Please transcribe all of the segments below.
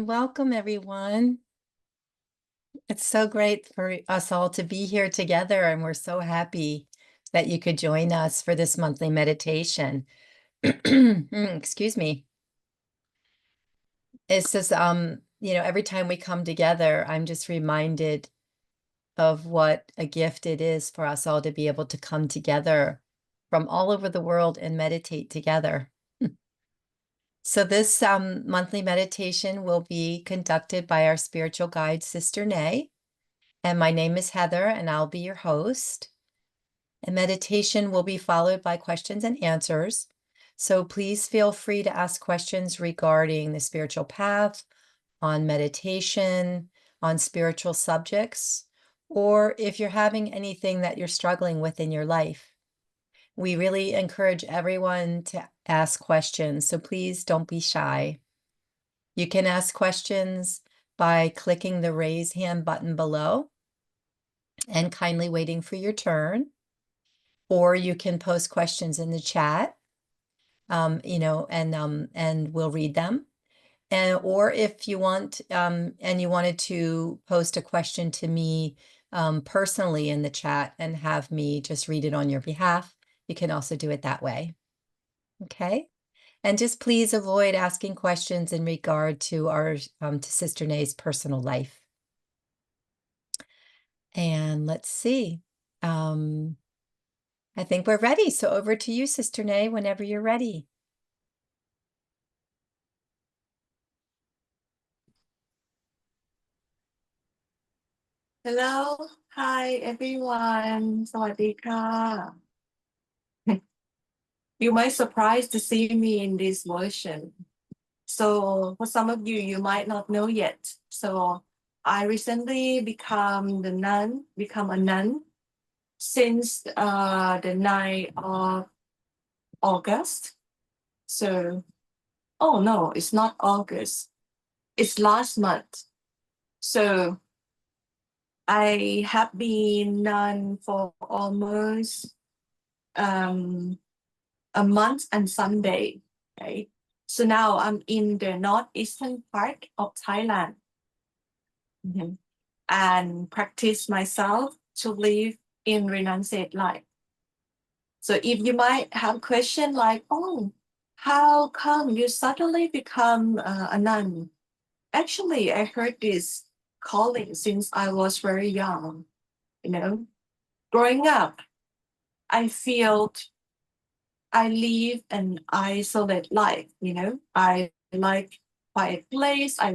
Welcome, everyone. It's so great for us all to be here together, and we're so happy that you could join us for this monthly meditation. Excuse me. It's just, every time we come together, I'm just reminded of what a gift it is for us all to be able to come together from all over the world and meditate together. So this monthly meditation will be conducted by our spiritual guide, Sister Nay. And my name is Heather, and I'll be your host. And meditation will be followed by questions and answers. So please feel free to ask questions regarding the spiritual path, on meditation, on spiritual subjects, or if you're having anything that you're struggling with in your life. We really encourage everyone to ask questions, so please don't be shy. You can ask questions by clicking the raise hand button below and kindly waiting for your turn. Or you can post questions in the chat, and we'll read them. Or if you want, and you wanted to post a question to me personally in the chat and have me just read it on your behalf, you can also do it that way. Okay? And just please avoid asking questions in regard to to Sister Nay's personal life. And let's see. I think we're ready. So over to you, Sister Nay, whenever you're ready. Hello, hi everyone. สวัสดีค่ะ You might surprise to see me in this version. So for some of you, you might not know yet. So I recently become a nun since the 9th of August. So, oh no, it's not August. It's last month. So I have been nun for almost a month and Sunday, right? So now I'm in the northeastern part of Thailand, and practice myself to live in renunciate life. So if you might have question like, oh, how come you suddenly become a nun? Actually, I heard this calling since I was very young. Growing up, I feel I live an isolated life, I like quiet place. I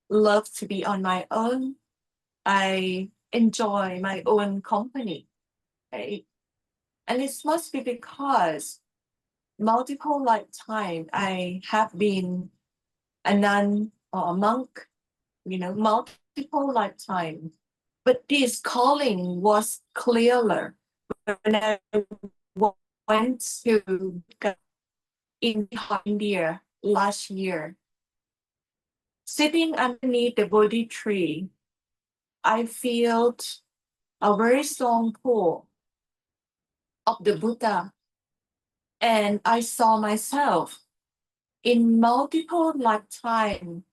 love to be on my own. I enjoy my own company, right? And it must be because multiple lifetime I have been a nun or a monk, multiple lifetime. But this calling was clearer when I went to in India last year. Sitting underneath the Bodhi tree, I felt a very strong pull of the Buddha, and I saw myself in multiple lifetime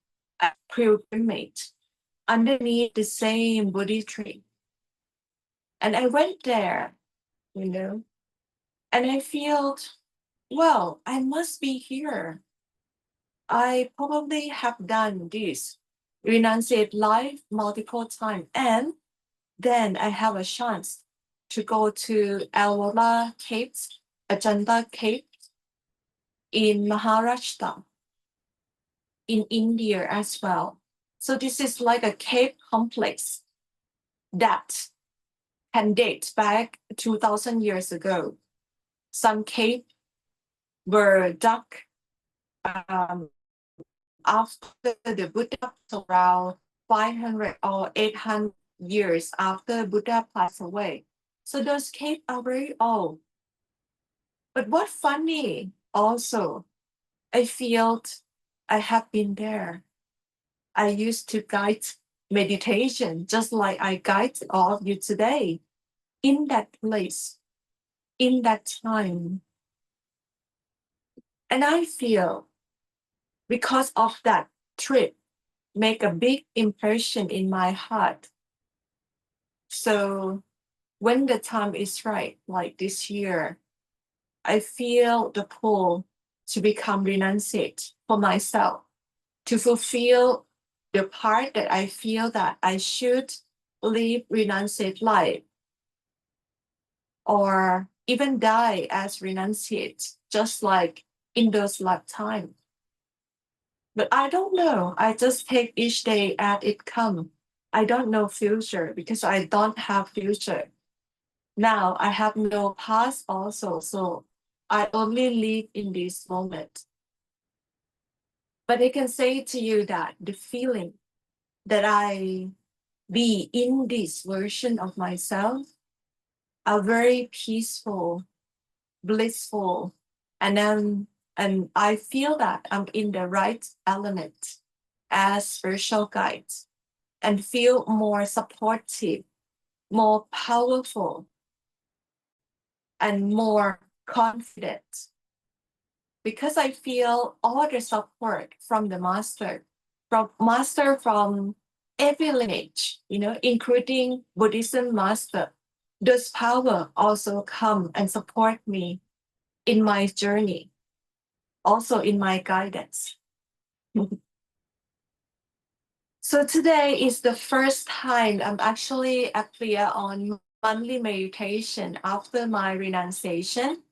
as pilgrimage underneath the same Bodhi tree. And I went there, and I felt, well, I must be here. I probably have done this, renunciate life multiple times, and then I have a chance to go to Ellora Caves, Ajanta Caves in Maharashtra, in India as well. So this is like a cave complex that can date back 2,000 years ago. Some caves were dug after the Buddha, around 500 or 800 years after Buddha passed away. So those caves are very old. But what's funny also, I feel I have been there. I used to guide meditation just like I guide all of you today in that place, in that time. And I feel because of that trip make a big impression in my heart. So when the time is right, like this year, I feel the pull to become renunciate for myself, to fulfill the part that I feel that I should live renunciate life or even die as renunciate, just like in those lifetime. But I don't know. I just take each day as it come. I don't know future because I don't have future. Now I have no past also, so I only live in this moment. But I can say to you that the feeling that I be in this version of myself are very peaceful, blissful, and I feel that I'm in the right element as spiritual guides and feel more supportive, more powerful, and more confident because I feel all the support from the master, from every lineage, including Buddhism master. Those power also come and support me in my journey, also in my guidance. So today is the first time I'm actually appear on monthly meditation after my renunciation.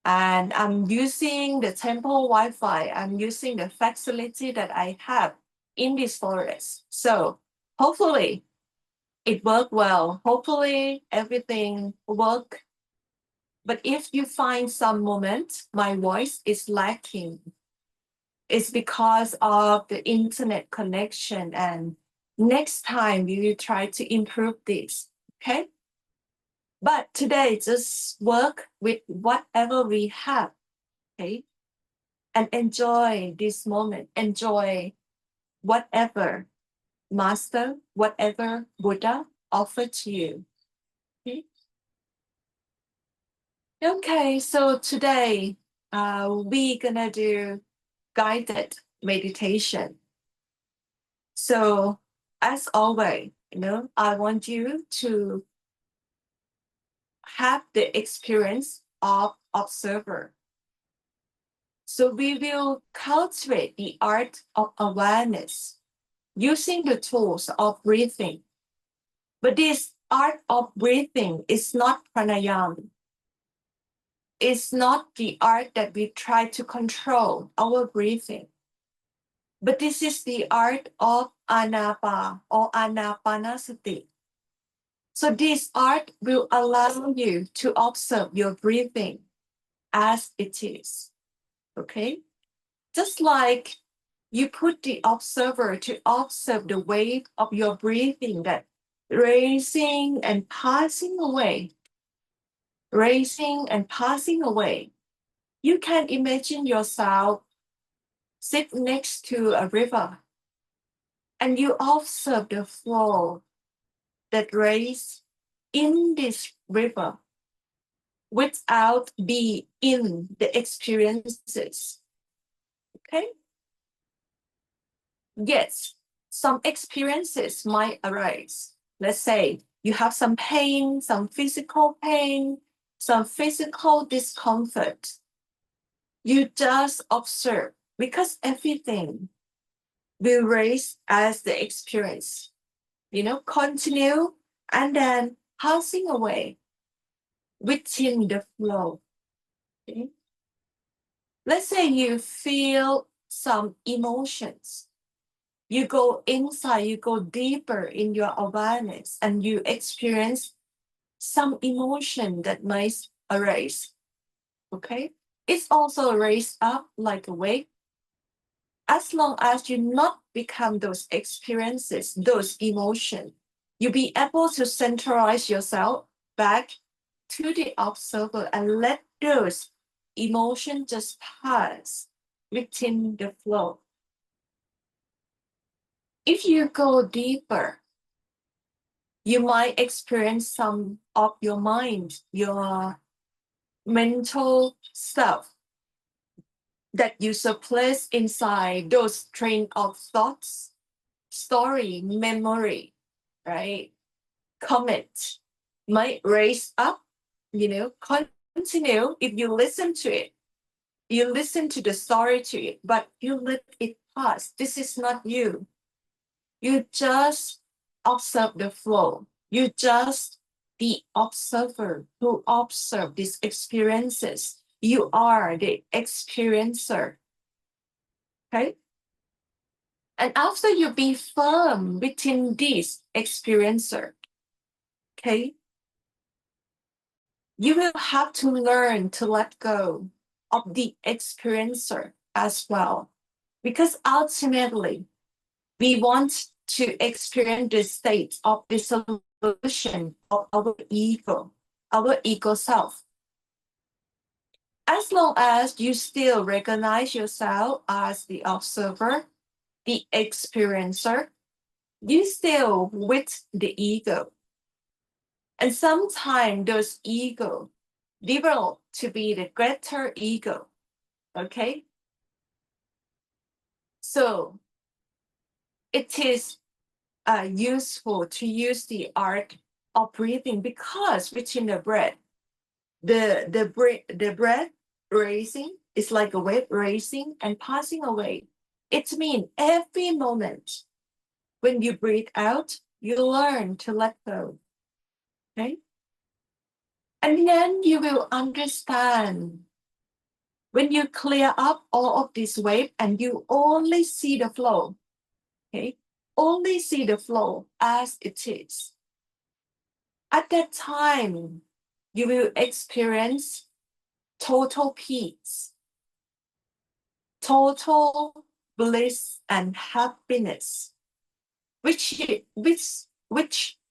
And I'm using the temple Wi-Fi. I'm using the facility that I have in this forest. So hopefully it worked well. Hopefully everything worked. But if you find some moment my voice is lacking, it's because of the internet connection. And next time we will try to improve this. Okay. But today just work with whatever we have. Okay. And enjoy this moment. Enjoy whatever master, whatever Buddha offered to you. Okay, so today we're gonna do guided meditation. So as always, I want you to have the experience of observer. So we will cultivate the art of awareness using the tools of breathing. But this art of breathing is not pranayama. It's not the art that we try to control our breathing. But this is the art of anapa or anapanasati. So this art will allow you to observe your breathing as it is. Okay? Just like you put the observer to observe the wave of your breathing that raising and passing away, raising and passing away. You can imagine yourself sit next to a river and you observe the flow that raise in this river without being in the experiences. Okay? Yes, some experiences might arise. Let's say you have some pain, some physical discomfort. You just observe because everything will raise as the experience, continue and then passing away within the flow. Okay? Let's say you feel some emotions. You go inside, you go deeper in your awareness and you experience some emotion that might arise. Okay? It's also raised up like a wave. As long as you not become those experiences, those emotions, you'll be able to centralize yourself back to the observer and let those emotions just pass within the flow. If you go deeper, you might experience some of your mind, your mental stuff. that you suppress inside those train of thoughts, story, memory, right? Comment might raise up, continue if you listen to it. You listen to the story to it, but you let it pass. This is not you. You just observe the flow. You just the observer who observe these experiences. You are the experiencer. Okay? And after you be firm within this experiencer, okay, you will have to learn to let go of the experiencer as well. Because ultimately, we want to experience the state of dissolution of our ego self. As long as you still recognize yourself as the observer, the experiencer, you still with the ego. And sometimes those ego develop to be the greater ego. Okay? So it is useful to use the art of breathing, because within the breath, the breath raising is like a wave raising and passing away. It means every moment when you breathe out, you learn to let go. Okay? And then you will understand when you clear up all of this wave and you only see the flow. Okay? Only see the flow as it is. At that time, you will experience total peace, total bliss and happiness, which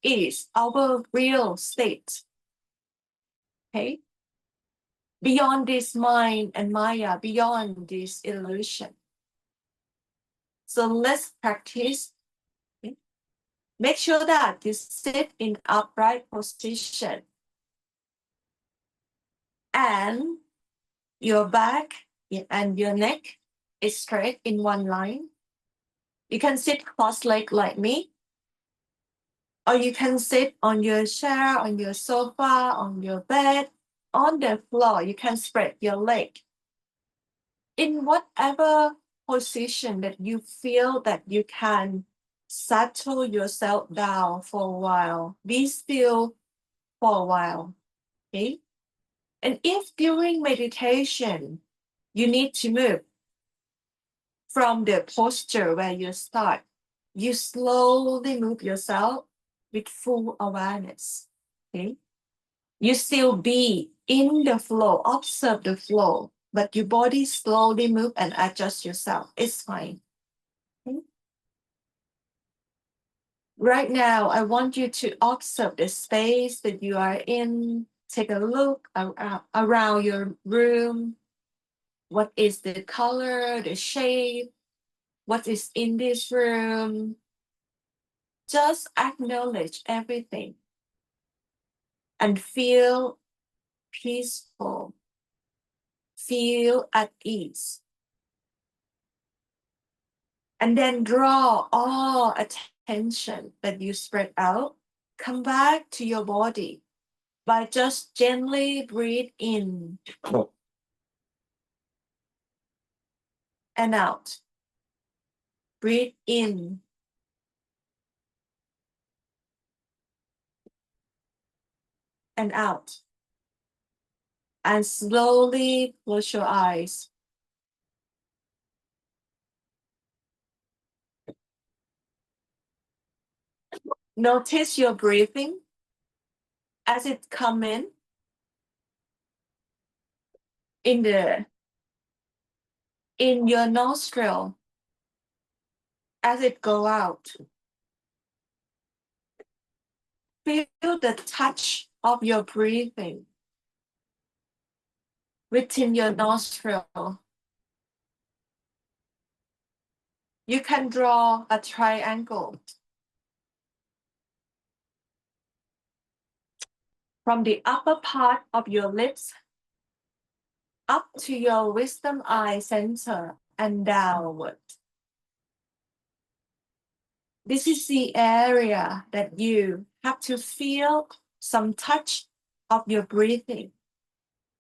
is our real state. Okay? Beyond this mind and Maya, beyond this illusion. So let's practice. Okay? Make sure that you sit in upright position and your back and your neck is straight in one line. You can sit cross-legged like me, or you can sit on your chair, on your sofa, on your bed, on the floor. You can spread your leg. In whatever position that you feel that you can settle yourself down for a while, be still for a while, okay? And if during meditation, you need to move from the posture where you start, you slowly move yourself with full awareness, okay? You still be in the flow, observe the flow, but your body slowly move and adjust yourself. It's fine. Okay? Right now, I want you to observe the space that you are in. Take a look around your room. What is the color, the shape? What is in this room? Just acknowledge everything and feel peaceful. Feel at ease. And then draw all attention that you spread out. Come back to your body by just gently breathe in and out. Breathe in and out. And slowly close your eyes. Notice your breathing as it come in your nostril, as it go out. Feel the touch of your breathing within your nostril. You can draw a triangle from the upper part of your lips up to your wisdom eye center and downward. This is the area that you have to feel some touch of your breathing,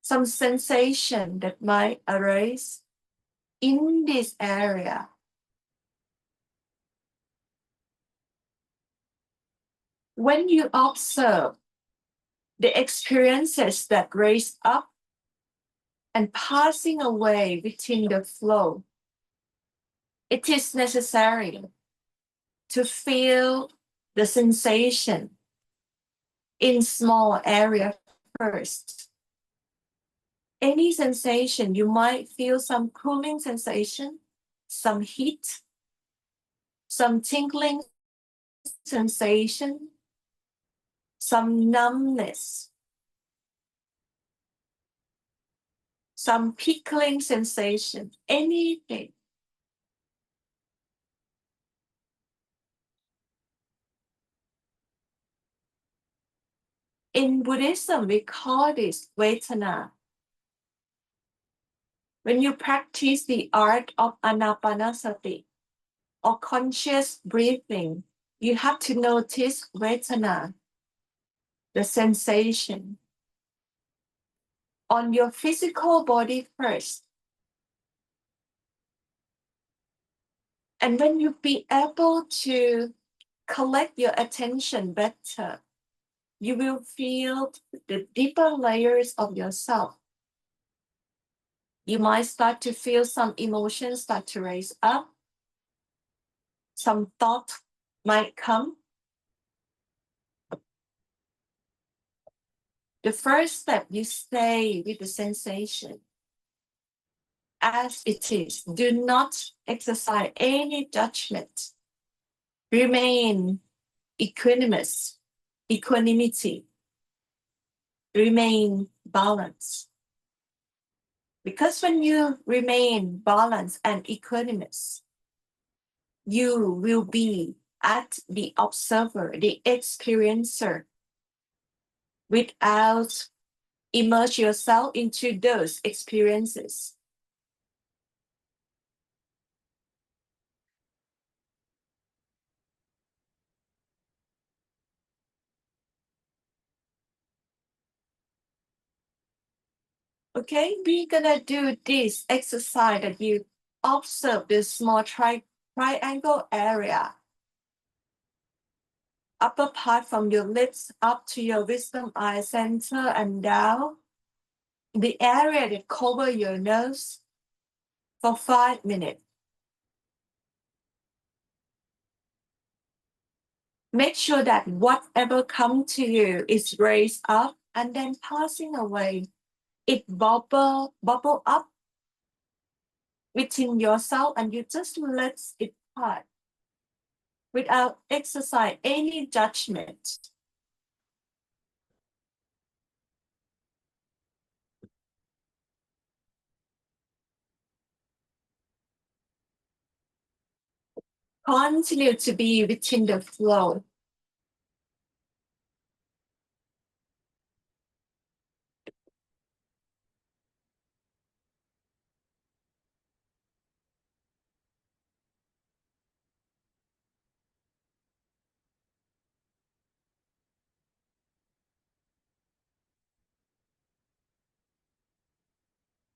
some sensation that might arise in this area. When you observe the experiences that raise up and passing away within the flow, it is necessary to feel the sensation in small area first. Any sensation, you might feel some cooling sensation, some heat, some tingling sensation, some numbness, some prickling sensation, anything. In Buddhism, we call this Vedana. When you practice the art of Anapanasati or conscious breathing, you have to notice Vedana, the sensation, on your physical body first. And when you be able to collect your attention better, you will feel the deeper layers of yourself. You might start to feel some emotions start to raise up. Some thought might come. The first step, you stay with the sensation as it is. Do not exercise any judgment. Remain equanimous, equanimity. Remain balanced. Because when you remain balanced and equanimous, you will be at the observer, the experiencer, without immerse yourself into those experiences. Okay, we're gonna do this exercise that you observe this small triangle area. Upper part from your lips up to your wisdom eye center and down. The area that cover your nose for 5 minutes. Make sure that whatever comes to you is raised up and then passing away. It bubble up within yourself and you just let it pass without exercise any judgment. Continue to be within the flow.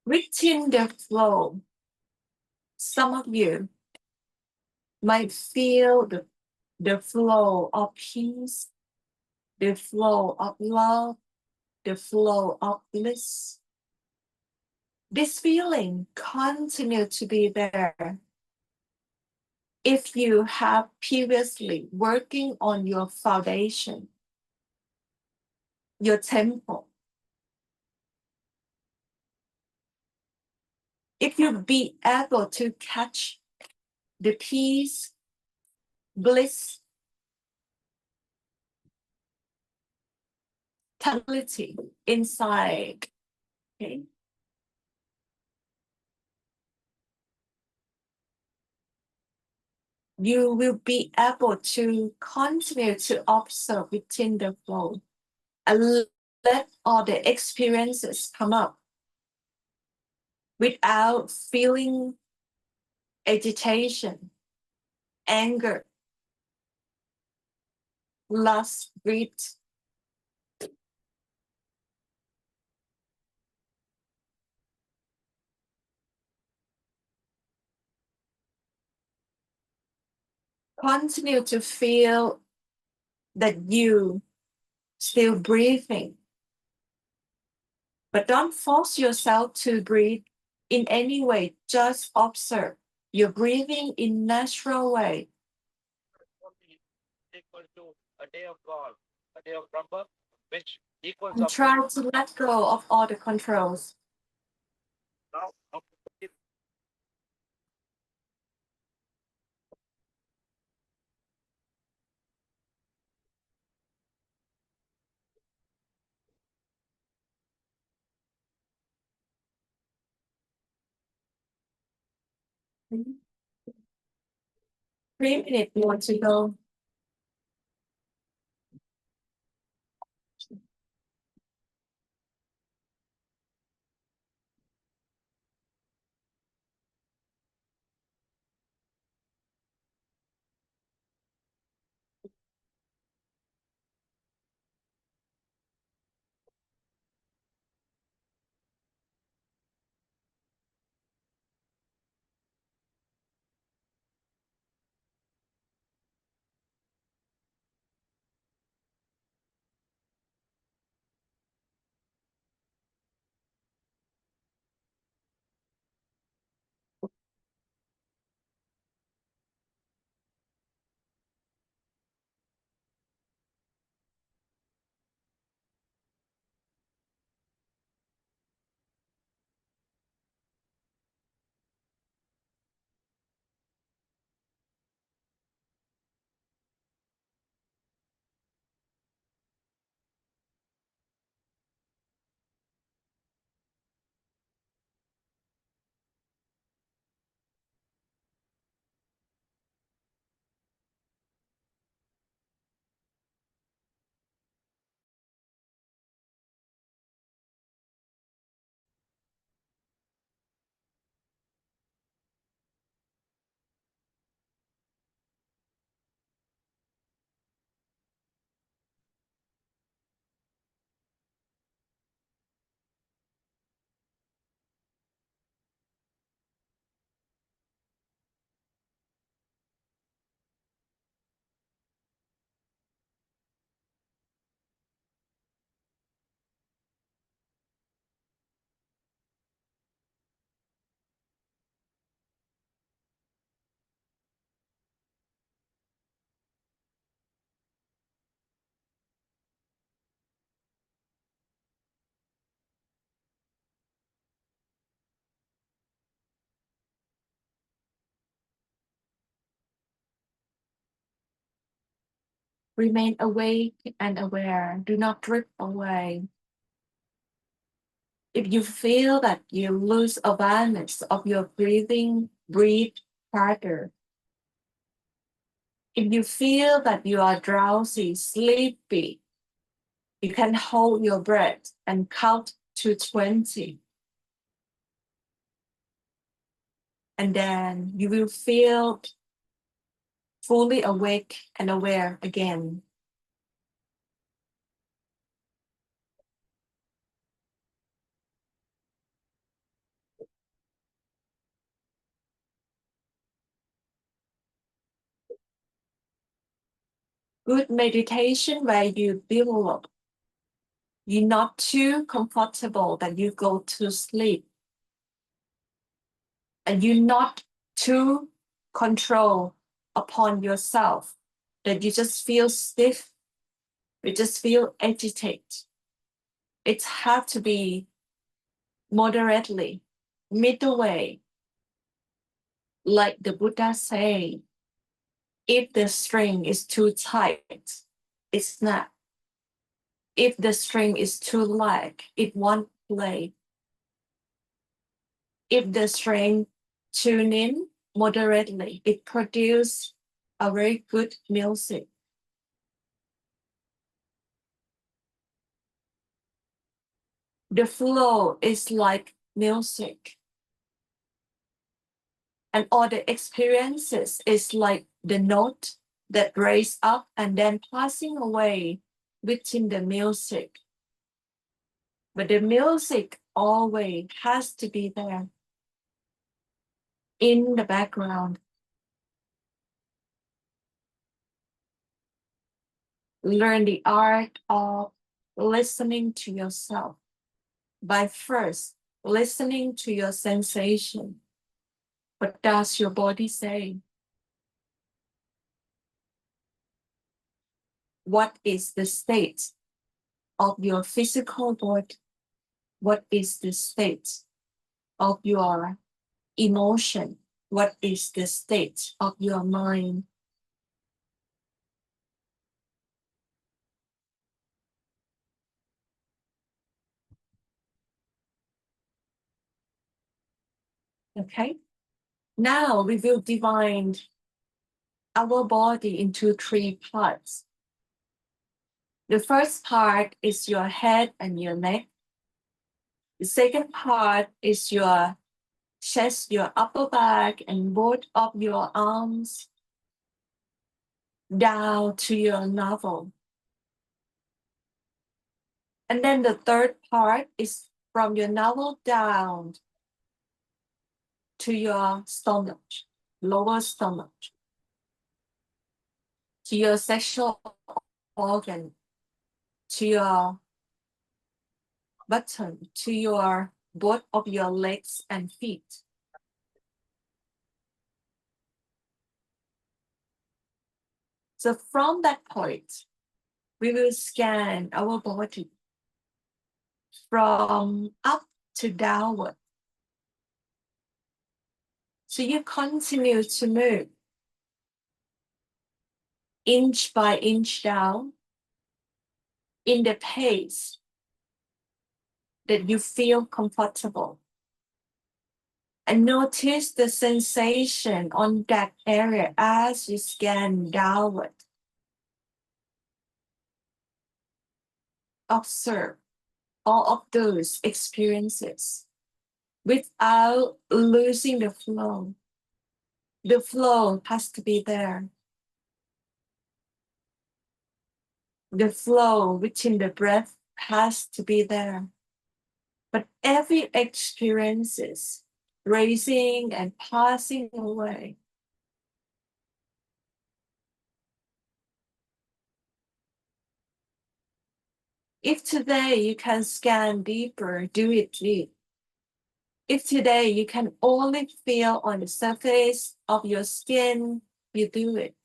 Within the flow, some of you might feel the flow of peace, the flow of love, the flow of bliss. This feeling continue to be there. If you have previously working on your foundation, your temple, if you be able to catch the peace, bliss, stability inside, okay? You will be able to continue to observe within the flow and let all the experiences come up. without feeling agitation, anger, lust, greed. Continue to feel that you still breathing, but don't force yourself to breathe in any way. Just observe. You're breathing in natural way. Equal to a day of golf, a day of rumba, which equals And up try to to let go of all the controls. now. Mhm. 3 minutes more to go. Remain awake and aware. Do not drift away. If you feel that you lose awareness of your breathing, breathe harder. If you feel that you are drowsy, sleepy, you can hold your breath and count to 20. And then you will feel fully awake and aware again. Good meditation where you develop. You're not too comfortable that you go to sleep. And you're not too control upon yourself, that you just feel stiff, you just feel agitated. It has to be moderately, middle way. Like the Buddha say, if the string is too tight, it's not. If the string is too light, it won't play. If the string tune in moderately, it produces a very good music. The flow is like music. And all the experiences is like the note that raise up and then passing away within the music. But the music always has to be there in the background. Learn the art of listening to yourself by first listening to your sensation. What does your body say? What is the state of your physical body? What is the state of your emotion? What is the state of your mind? Okay. Now we will divide our body into 3 parts. The first part is your head and your neck. The second part is your chest, your upper back, and both of your arms down to your navel. And then the third part is from your navel down to your stomach, lower stomach, to your sexual organ, to your bottom, to your both of your legs and feet. So from that point, we will scan our body from up to downward. So you continue to move inch by inch down in the pace that you feel comfortable. And notice the sensation on that area as you scan downward. Observe all of those experiences without losing the flow. The flow has to be there. The flow within the breath has to be there. But every experience is raising and passing away. If today you can scan deeper, do it deep. If today you can only feel on the surface of your skin, you do it.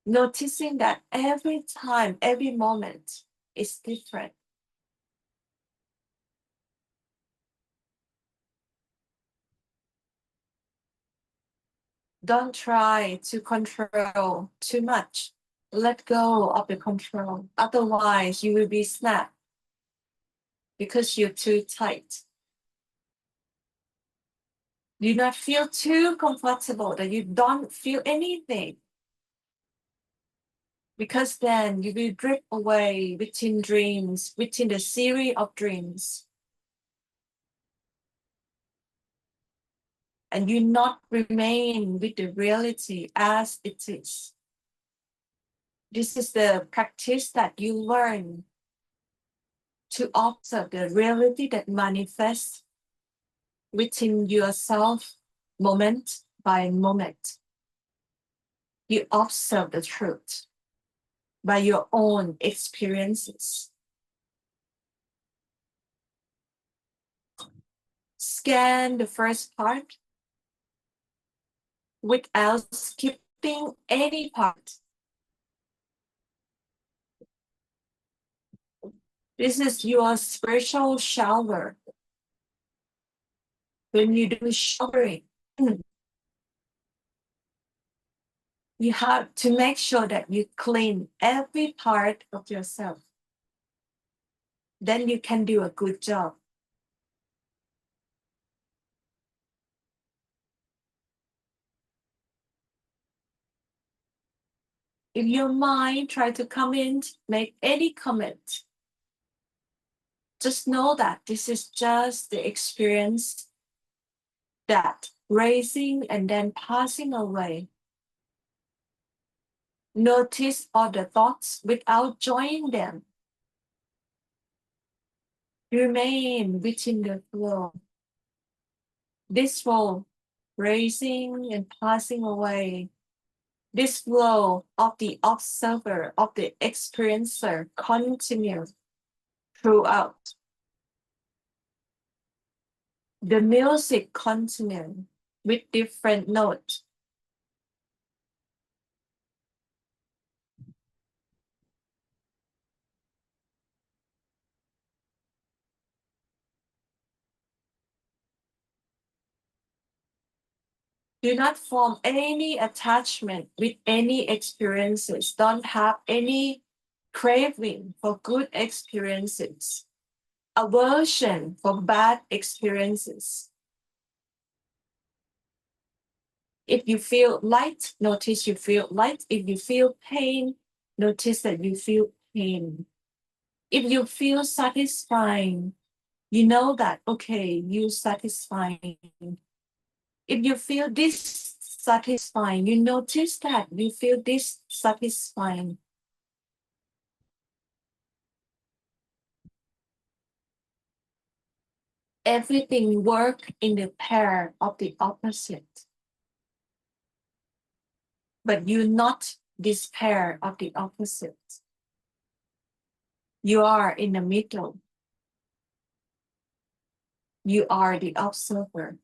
Noticing that every time, every moment is different. Don't try to control too much. Let go of the control. Otherwise, you will be snapped because you're too tight. Do not feel too comfortable that you don't feel anything. Because then you will drift away within dreams, within the series of dreams. And you not remain with the reality as it is. This is the practice that you learn to observe the reality that manifests within yourself moment by moment. You observe the truth by your own experiences. Scan the first part without skipping any part. This is your spiritual shower. When you do showering, you have to make sure that you clean every part of yourself. Then you can do a good job. If your mind try to come in, make any comment, just know that this is just the experience that rising and then passing away. Notice all the thoughts without joining them. Remain within the flow. This flow, rising and passing away. This flow of the observer, of the experiencer, continues throughout. The music continues with different notes. Do not form any attachment with any experiences. Don't have any craving for good experiences. Aversion for bad experiences. If you feel light, notice you feel light. If you feel pain, notice that you feel pain. If you feel satisfying, you know that, okay, you satisfying. If you feel dissatisfying, you notice that you feel dissatisfying. Everything works in the pair of the opposite. But you're not this pair of the opposite. You are in the middle. You are the observer.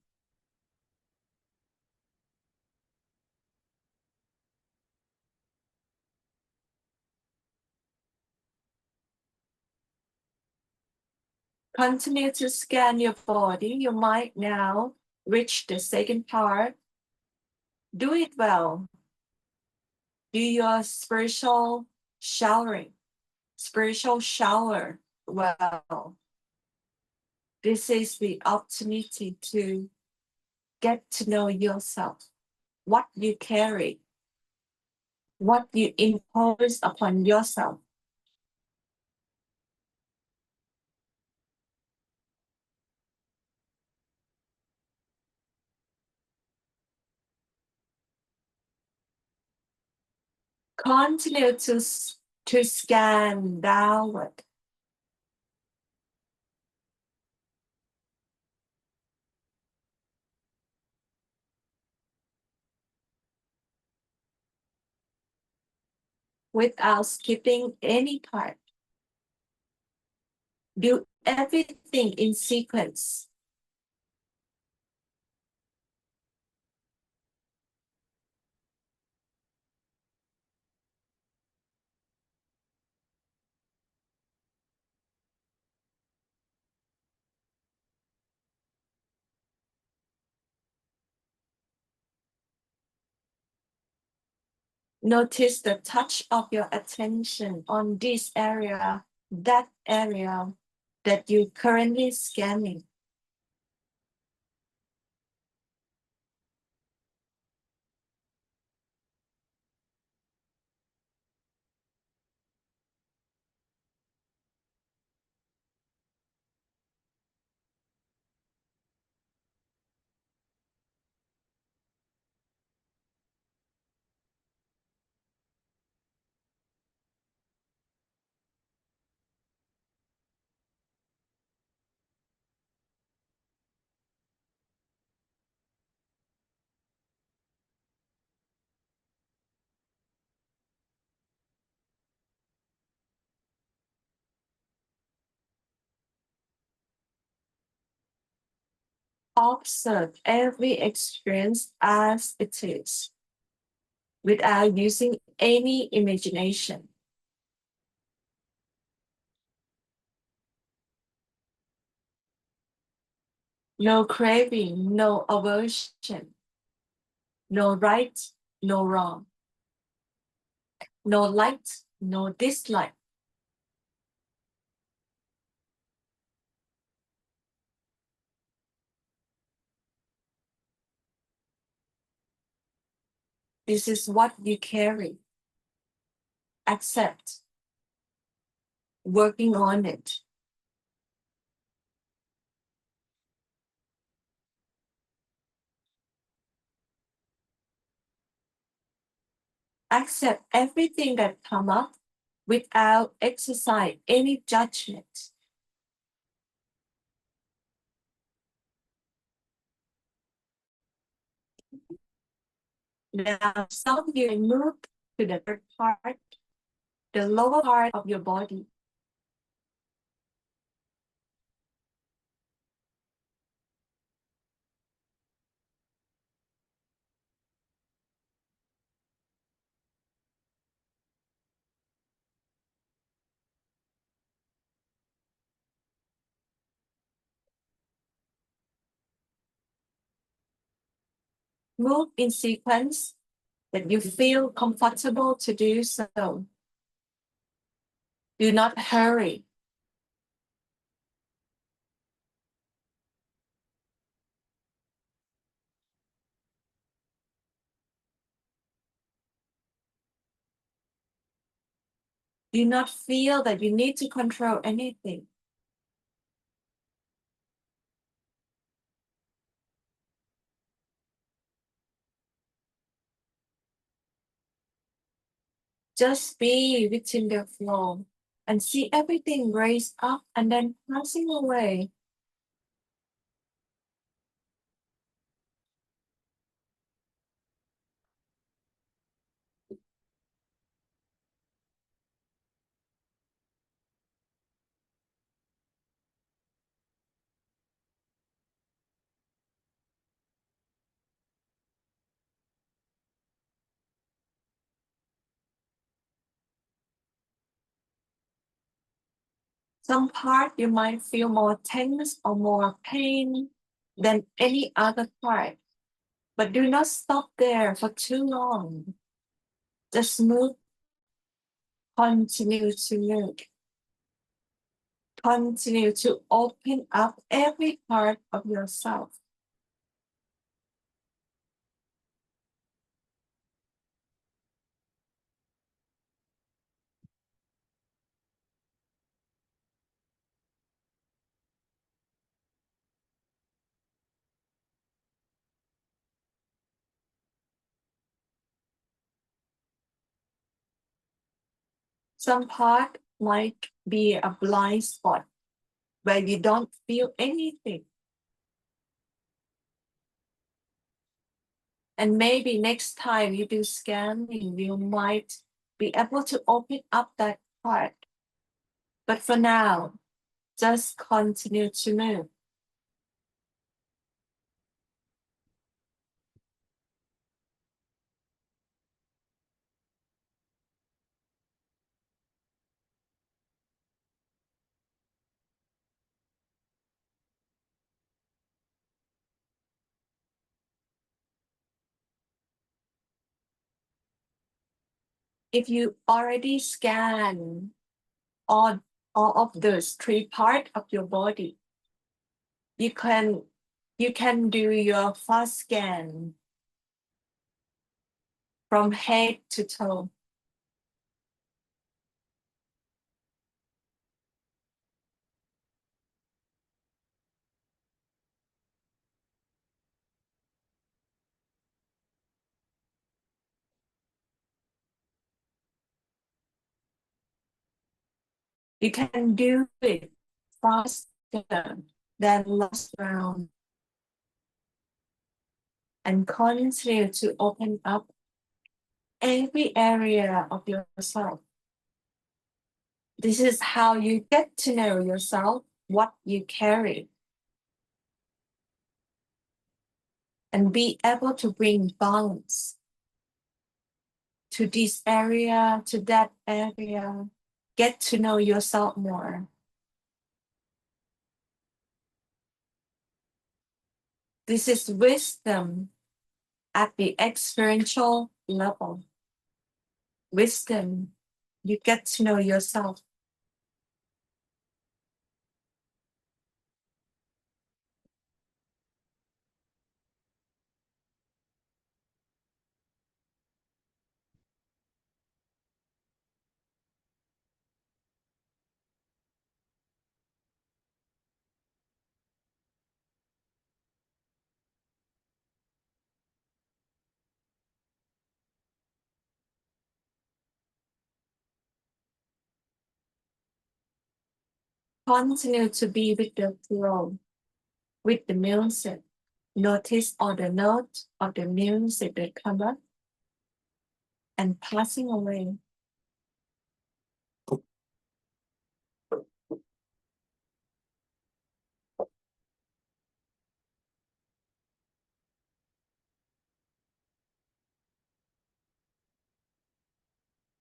Continue to scan your body. You might now reach the second part. Do it well. Do your spiritual showering, spiritual shower well. This is the opportunity to get to know yourself, what you carry, what you impose upon yourself. Continue to scan downward. Without skipping any part. Do everything in sequence. Notice the touch of your attention on this area, that area that you're currently scanning. Observe every experience as it is, without using any imagination. No craving, no aversion, no right, no wrong, no like, no dislike. This is what you carry. Accept. Working on it. accept everything that come up without exercise any judgment. Now, some of you move to the third part, the lower part of your body. Move in sequence that you feel comfortable to do so. Do not hurry. Do not feel that you need to control anything. Just be within the flow and see everything raise up and then passing away. Some part you might feel more tense or more pain than any other part, but do not stop there for too long. Just move, continue to move. Continue to open up every part of yourself. Some part might be a blind spot where you don't feel anything. And maybe next time you do scanning, you might be able to open up that part. But for now, just continue to move. If you already scan all, all of those three parts of your body, you can do your first scan from head to toe. You can do it faster than last round and continue to open up every area of yourself. This is how you get to know yourself, what you carry, and be able to bring balance to this area, to that area. Get to know yourself more. This is wisdom at the experiential level. Wisdom, you get to know yourself. Continue to be with the flow, with the music. Notice all the notes of the music that come up and passing away.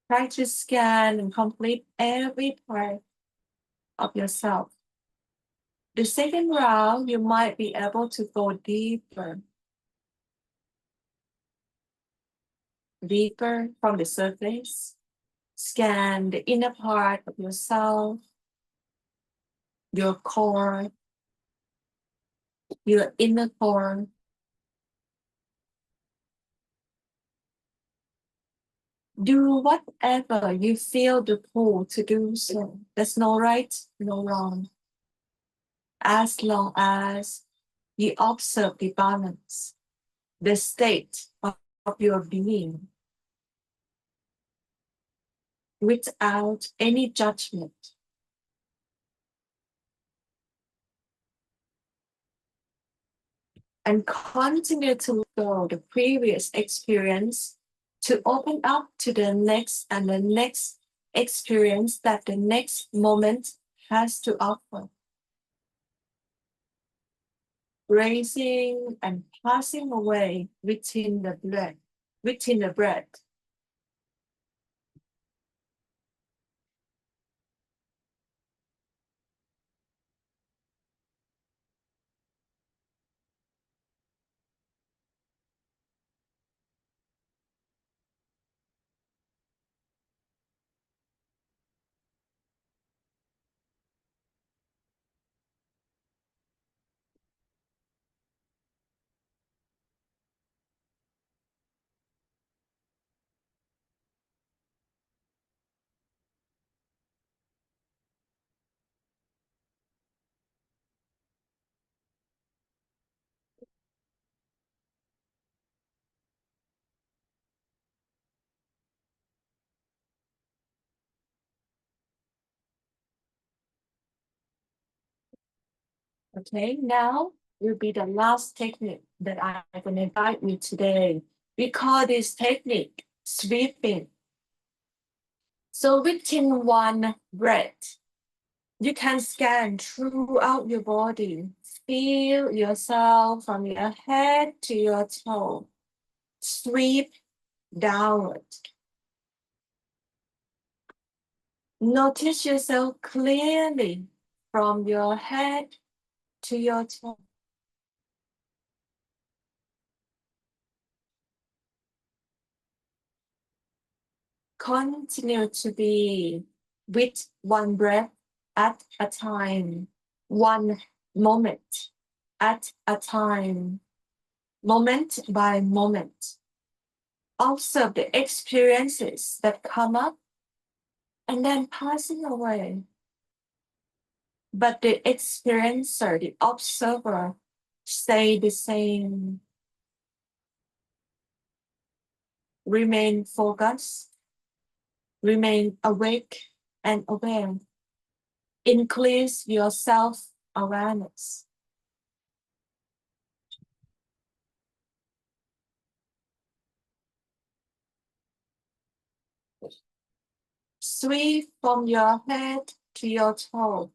Try to scan and complete every part of yourself. The second round, you might be able to go deeper. Deeper from the surface. Scan the inner part of yourself, your core, your inner core. Do whatever you feel the pull to do so. There's no right, no wrong. As long as you observe the balance, the state of your being without any judgment. And continue to go the previous experience to open up to the next and the next experience that the next moment has to offer. Raising and passing away within the breath. Okay, now will be the last technique that I'm going to guide you today. We call this technique sweeping. So within one breath, you can scan throughout your body. Feel yourself from your head to your toe. Sweep downward. Notice yourself clearly from your head to your toe. Continue to be with one breath at a time, one moment at a time, moment by moment. Observe the experiences that come up and then passing away. But the experiencer, the observer, stay the same. Remain focused, remain awake and aware. Increase your self-awareness. Sweep from your head to your toe.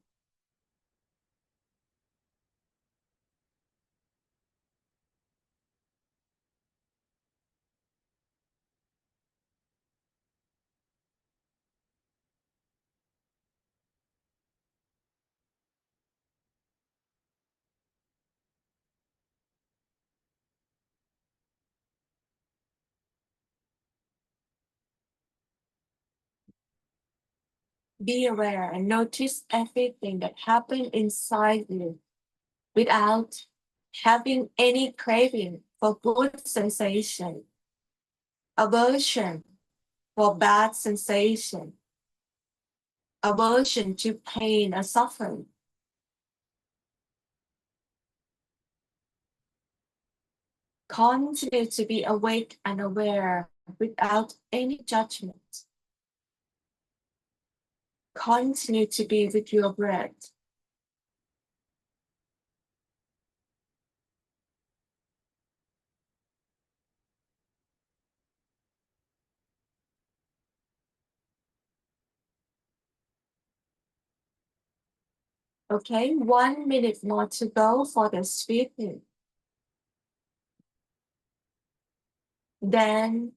Be aware and notice everything that happens inside you without having any craving for good sensation, aversion for bad sensation, aversion to pain or suffering. Continue to be awake and aware without any judgment. Continue to be with your breath. Okay, 1 minute more to go for the sweeping. Then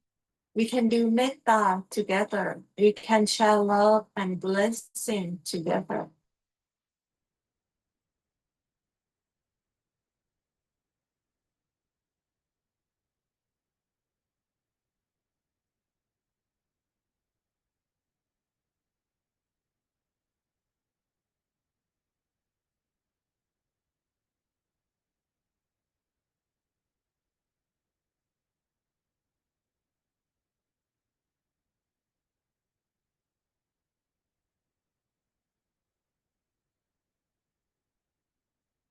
we can do metta together. We can share love and blessing together.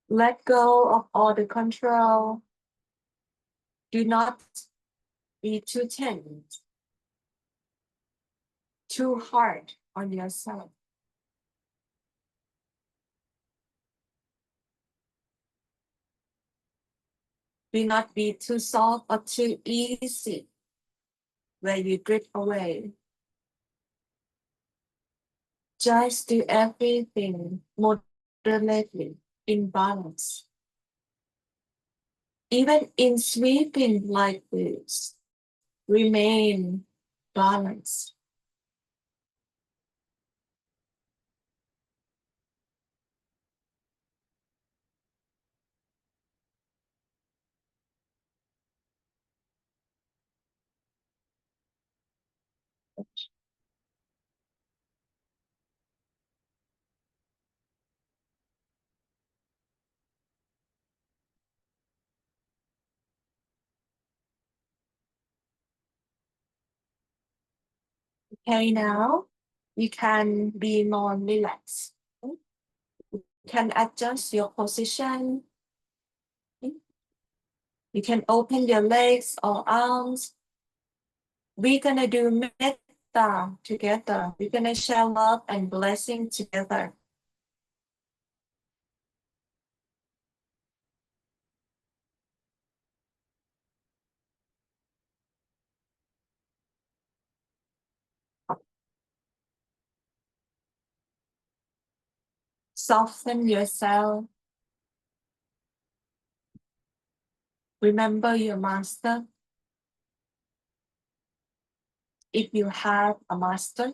Let go of all the control. Do not be too tense, too hard on yourself. Do not be too soft or too easy where you drift away. Just do everything moderately in balance. Even in sweeping like this, remain balanced. Okay, now you can be more relaxed. You can adjust your position. You can open your legs or arms. We're gonna do metta together. We're gonna share love and blessing together. Soften yourself. Remember your master. If you have a master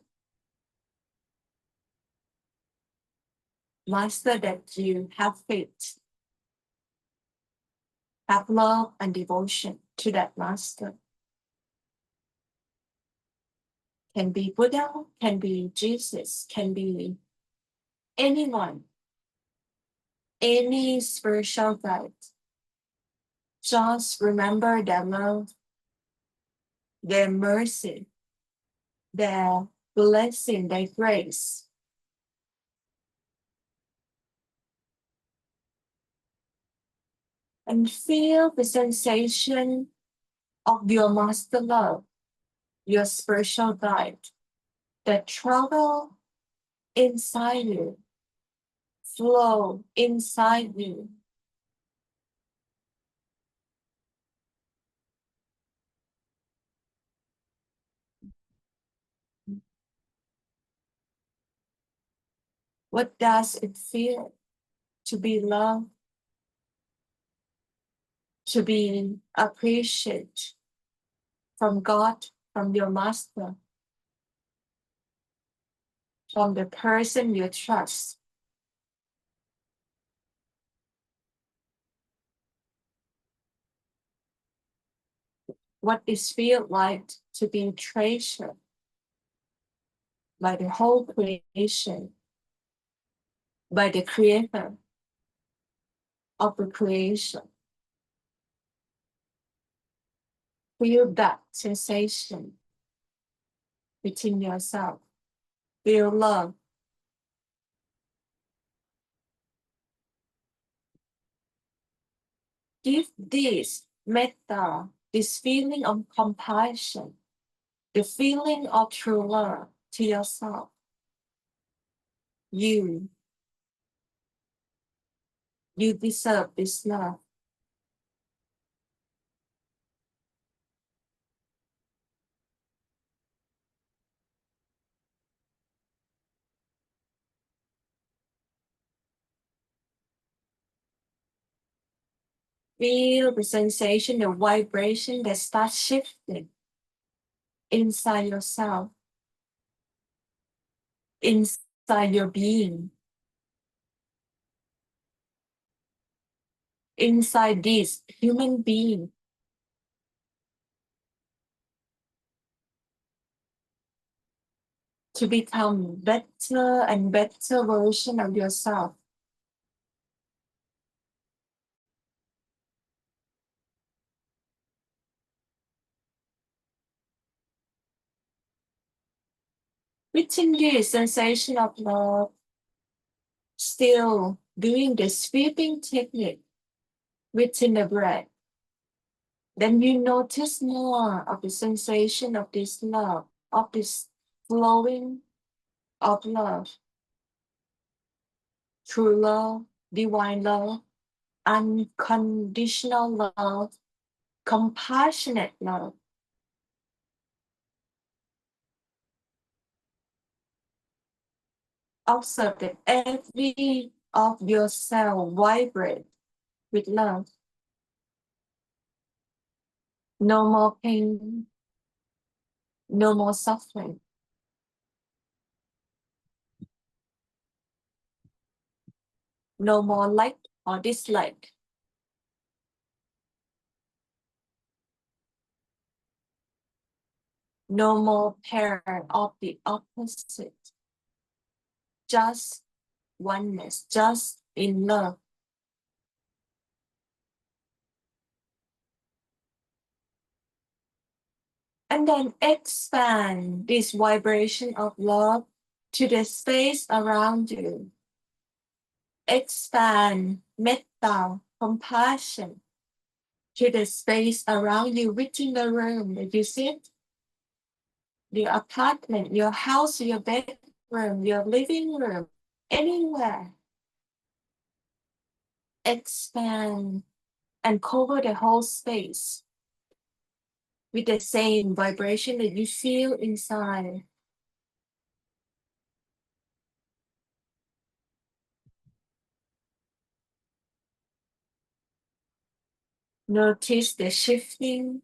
that you have faith, have love and devotion to that master. Can be Buddha, can be Jesus, can be anyone, any spiritual guide. Just remember their love, their mercy, their blessing, their grace. And feel the sensation of your master love, your spiritual guide, that travel inside you, flow inside you. What does it feel to be loved, to be appreciated from God, from your master, from the person you trust? What it feels like to be treasured by the whole creation, by the creator of the creation? Feel that sensation within yourself. Feel love. Give this metta, this feeling of compassion, the feeling of true love to yourself. You deserve this love. Feel the sensation, the vibration that starts shifting inside yourself, inside your being, inside this human being. To become better and better version of yourself. Within this sensation of love, still doing the sweeping technique within the breath, then you notice more of the sensation of this love, of this flowing of love, true love, divine love, unconditional love, compassionate love. Observe that every of your cell vibrate with love. No more pain, no more suffering. No more like or dislike. No more pair of the opposite. Just oneness, just in love. And then expand this vibration of love to the space around you. Expand metta, compassion to the space around you within the room that you sit, the apartment, your house, your bedroom, your living room, anywhere. Expand and cover the whole space with the same vibration that you feel inside. Notice the shifting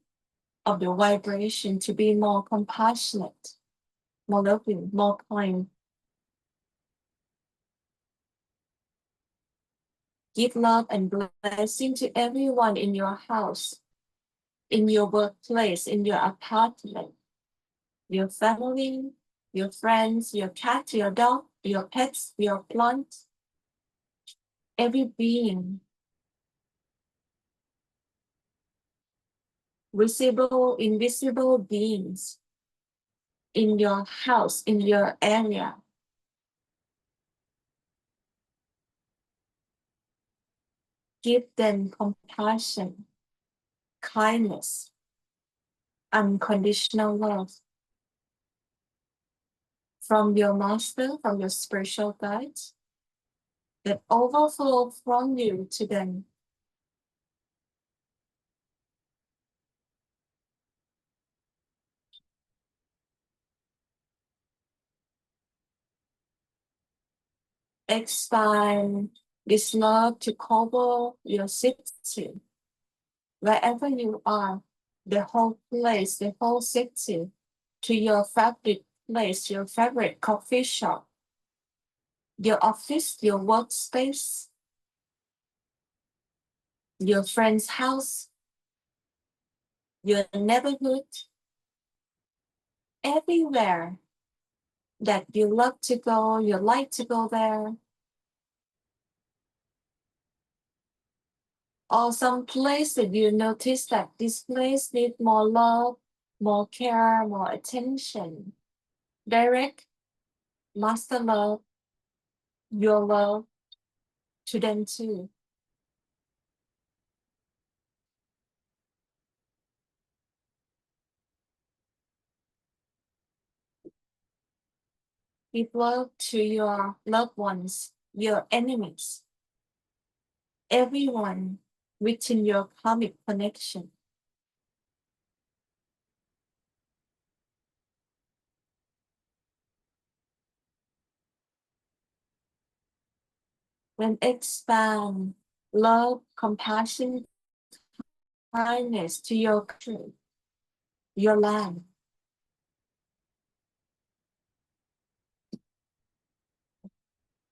of the vibration to be more compassionate, more loving, more kind. Give love and blessing to everyone in your house, in your workplace, in your apartment, your family, your friends, your cat, your dog, your pets, your plants, every being. Visible, invisible beings in your house, in your area. Give them compassion, kindness, unconditional love from your master, from your spiritual guides that overflow from you to them. Expand this love to cover your city, wherever you are, the whole place, the whole city, to your favorite place, your favorite coffee shop, your office, your workspace, your friend's house, your neighborhood, everywhere that you love to go, you like to go there, or some place that you notice that this place needs more love, more care, more attention. Direct master love, your love to them too. Give love to your loved ones, your enemies, everyone within your karmic connection. When expand love, compassion kindness to your country, your land.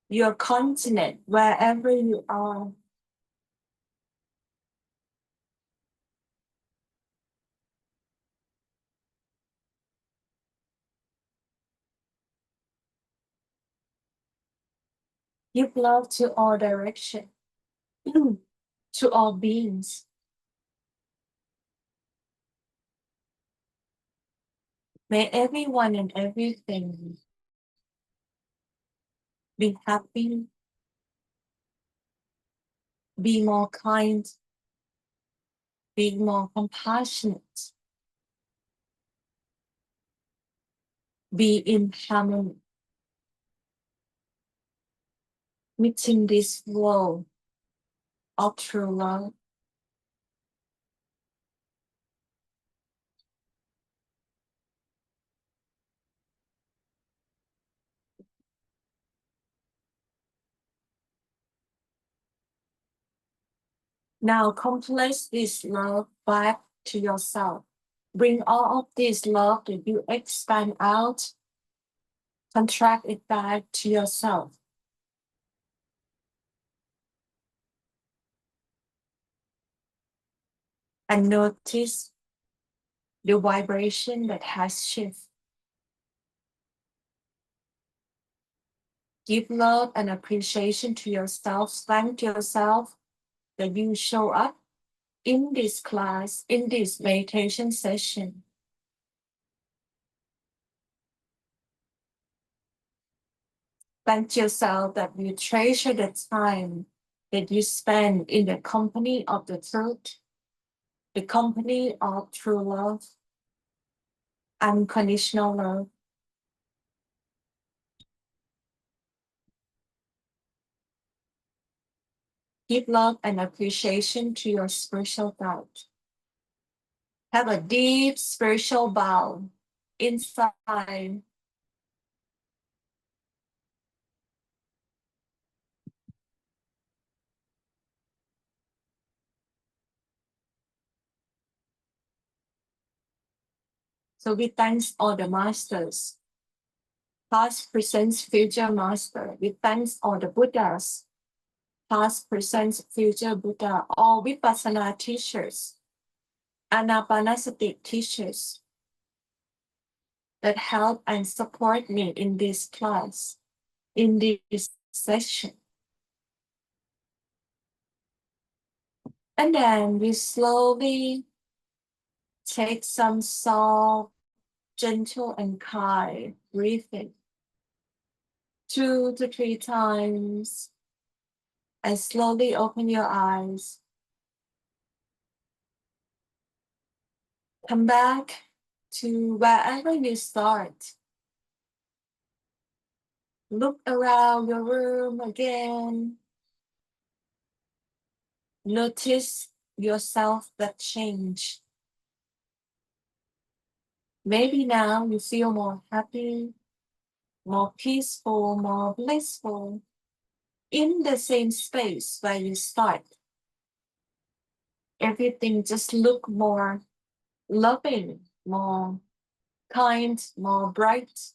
Your continent, wherever you are. Give love to all direction, to all beings. May everyone and everything be happy, be more kind, be more compassionate, be in harmony within this world of true love. Now complex this love back to yourself. Bring all of this love that you expand out, contract it back to yourself. And notice the vibration that has shifted. Give love and appreciation to yourself. Thank yourself that you show up in this class, in this meditation session. Thank yourself that you treasure the time that you spend in the company of the truth, the company of true love, unconditional love. Give love and appreciation to your spiritual guide. Have a deep spiritual bow inside. So we thank all the masters, past, present, future master. We thank all the Buddhas, past, present, future Buddha, all Vipassana teachers, Anapanasati teachers that help and support me in this class, in this session. And then we slowly take some soft, gentle and kind breathing 2 to 3 times, and slowly open your eyes. Come back to wherever you start. Look around your room again. Notice yourself that change. Maybe now you feel more happy, more peaceful, more blissful in the same space where you start. Everything just look more loving, more kind, more bright.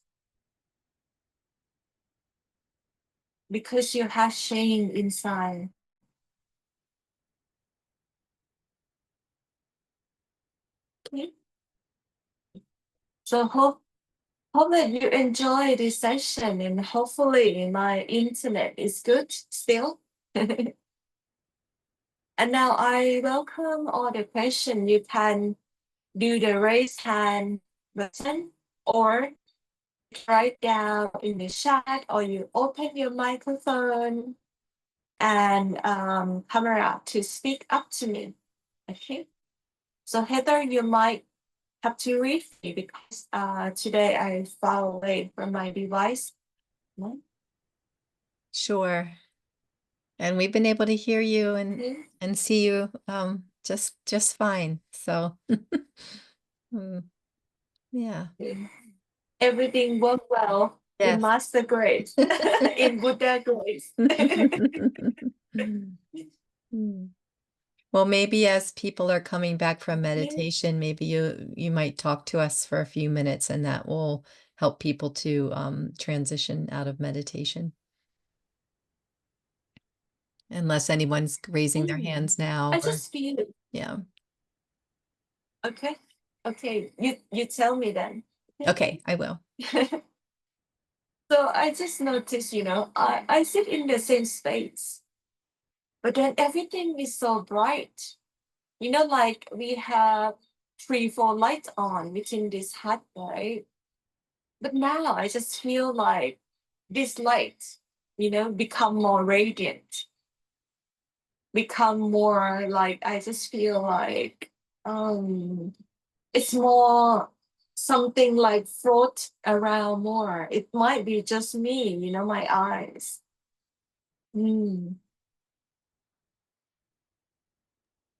Because you have shame inside. Okay. So hope that you enjoy this session, and hopefully my internet is good still. And now I welcome all the questions. You can do the raise hand button, or write down in the chat, or you open your microphone and camera to speak up to me. Okay. So Heather, you might have to read me because today I far away from my device. No? Sure. And we've been able to hear you Okay. and see you just fine. So yeah. Everything worked well in Yes. Master Grace, in Buddha Grace. Well, Well, maybe as people are coming back from meditation, maybe you might talk to us for a few minutes, and that will help people to transition out of meditation. Unless anyone's raising their Mm. hands now, I or just feel it. yeah. Okay. Okay. You tell me then. Okay, I will. So I just noticed, I sit in the same space, but then everything is so bright. Like we have 3, 4 lights on within this hut, right? But now I just feel like this light, become more radiant, become more like I just feel like it's more something like float around more. It might be just me, my eyes.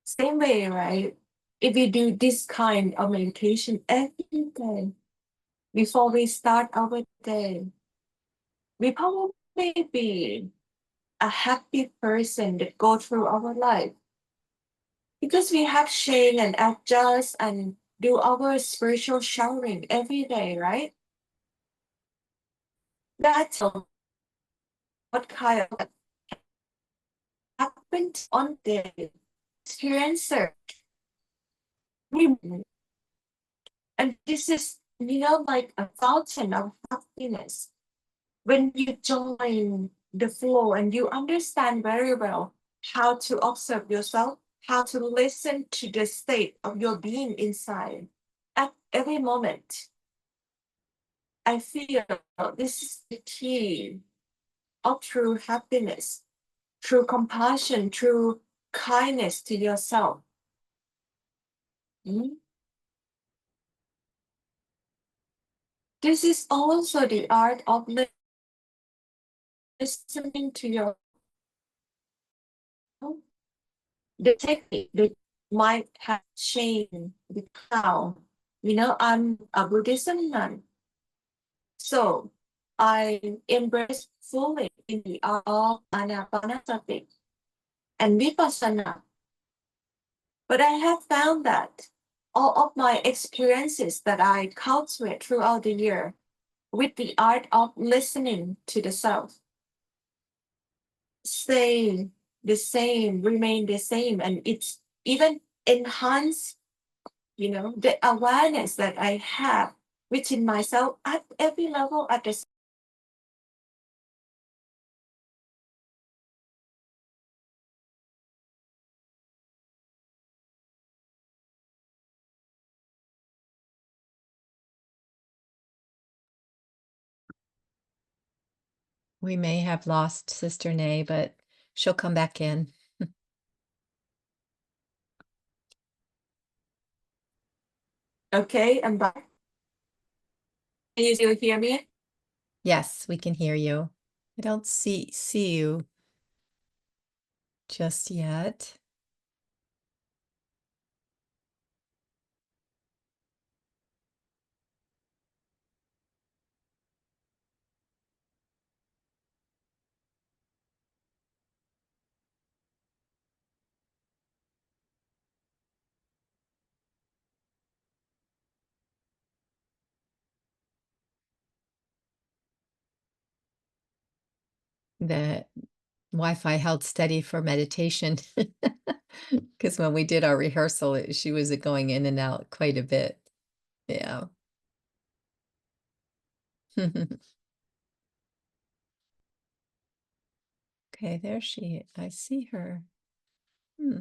Same way, right? If we do this kind of meditation every day before we start our day, we probably be a happy person that go through our life because we have change and adjust and do our spiritual showering every day, right? That's what kind of happened on the experiencer. And this is, like a fountain of happiness. When you join the flow and you understand very well how to observe yourself, how to listen to the state of your being inside at every moment, I feel this is the key of true happiness, true compassion, true kindness to yourself. Mm. This is also the art of listening to your the technique that might have changed with how. I'm a Buddhism nun, so I embrace fully in the art of anapanasati and vipassana. But I have found that all of my experiences that I cultivate throughout the year with the art of listening to the self stay the same, remain the same, and it's even enhanced, the awareness that I have within myself at every level at the We may have lost Sister Nay, but she'll come back in. Okay, I'm back. Can you still hear me? Yes, we can hear you. I don't see you just yet. The Wi-Fi held steady for meditation because when we did our rehearsal, she was going in and out quite a bit. Yeah. Okay, there I see her. Hmm.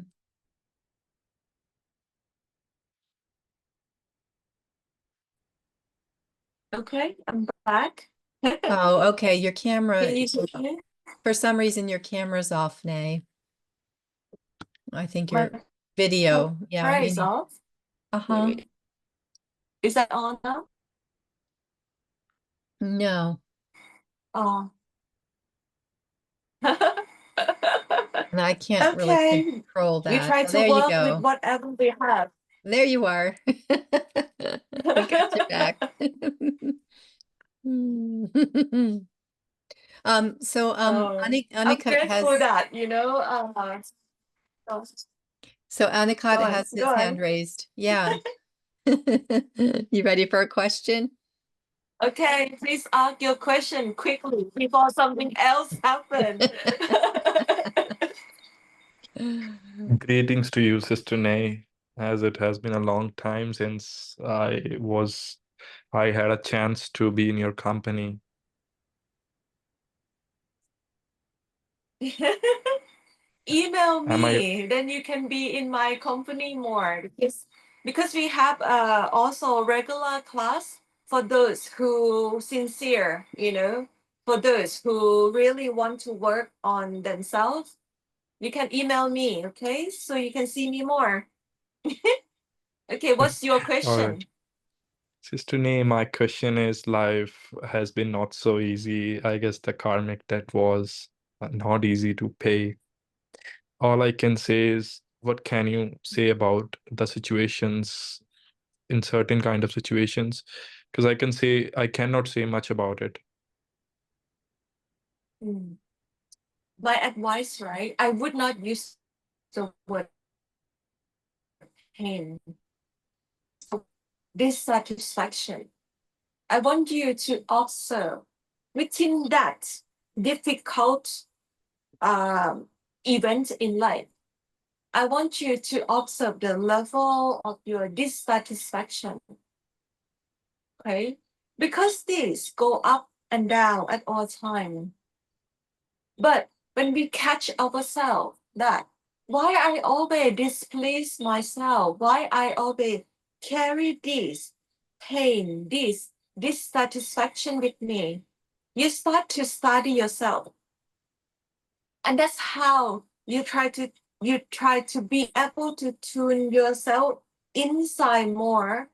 Okay, I'm back. Oh, okay. Your Can camera, you hear me? for some reason, your camera's off, Nay. I think My your video. Yeah, camera you is need. off. Uh-huh. Wait. Is that on now? No. Oh. And I can't really Okay, control we that. try Oh, to there you work with go. whatever we have. There you are. We got you back. Oh, I'm Anika grateful has, that, so So Anaconda on, has his go on. hand raised. Yeah. You ready for a question? Okay, please ask your question quickly before something else happens. Greetings to you, Sister Nay, as it has been a long time since I had a chance to be in your company. Email Am I me, then you can be in my company more because we have also regular class for those who sincere, for those who really want to work on themselves. You can email me, okay? So you can see me more. Okay, what's your all question? right? Sister Nay, my question is life has been not so easy. I guess the karmic debt was not easy to pay. All I can say is, what can you say about the situations in certain kind of situations? Because I cannot say much about it. Mm. My advice, right? I would not use the word pain, dissatisfaction. I want you to observe within that difficult event in life. I want you to observe the level of your dissatisfaction. Okay? Because these go up and down at all time. But when we catch ourselves that why I always displease myself, why I always carry this pain, this dissatisfaction with me, you start to study yourself. And that's how you try to be able to tune yourself inside more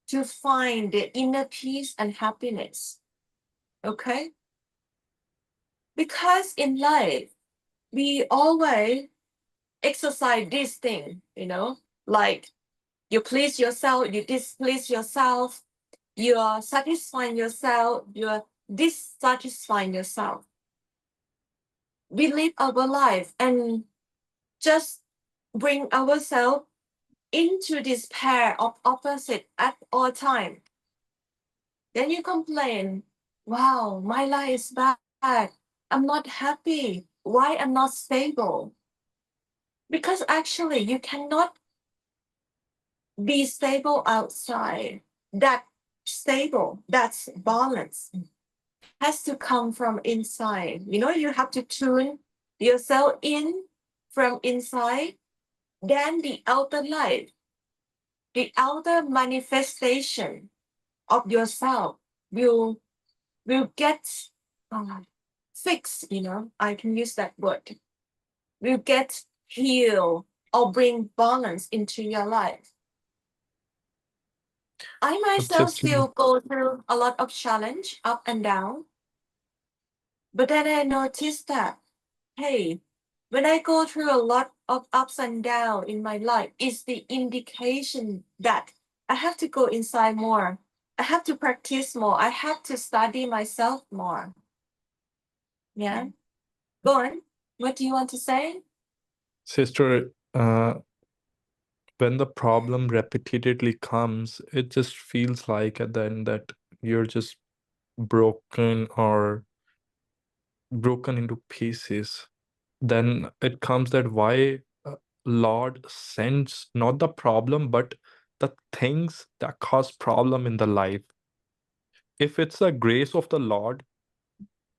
to find the inner peace and happiness. Okay? Because in life, we always exercise this thing, like you please yourself, you displease yourself, you're satisfying yourself, you're dissatisfying yourself. We live our life and just bring ourselves into this pair of opposite at all time. Then you complain, wow, my life is bad. I'm not happy. Why I'm not stable? Because actually you cannot be stable outside. That stable, that's balance, has to come from inside. You have to tune yourself in from inside. Then the outer life, the outer manifestation of yourself will get fixed. I can use that word. Will get healed or bring balance into your life. I myself Sister, still go through a lot of challenge up and down. But then I noticed that, hey, when I go through a lot of ups and downs in my life, it's the indication that I have to go inside more. I have to practice more. I have to study myself more. Yeah. Go on. What do you want to say? Sister, when the problem repeatedly comes, it just feels like at the end that you're just broken into pieces. Then it comes that why Lord sends not the problem, but the things that cause problem in the life. If it's the grace of the Lord,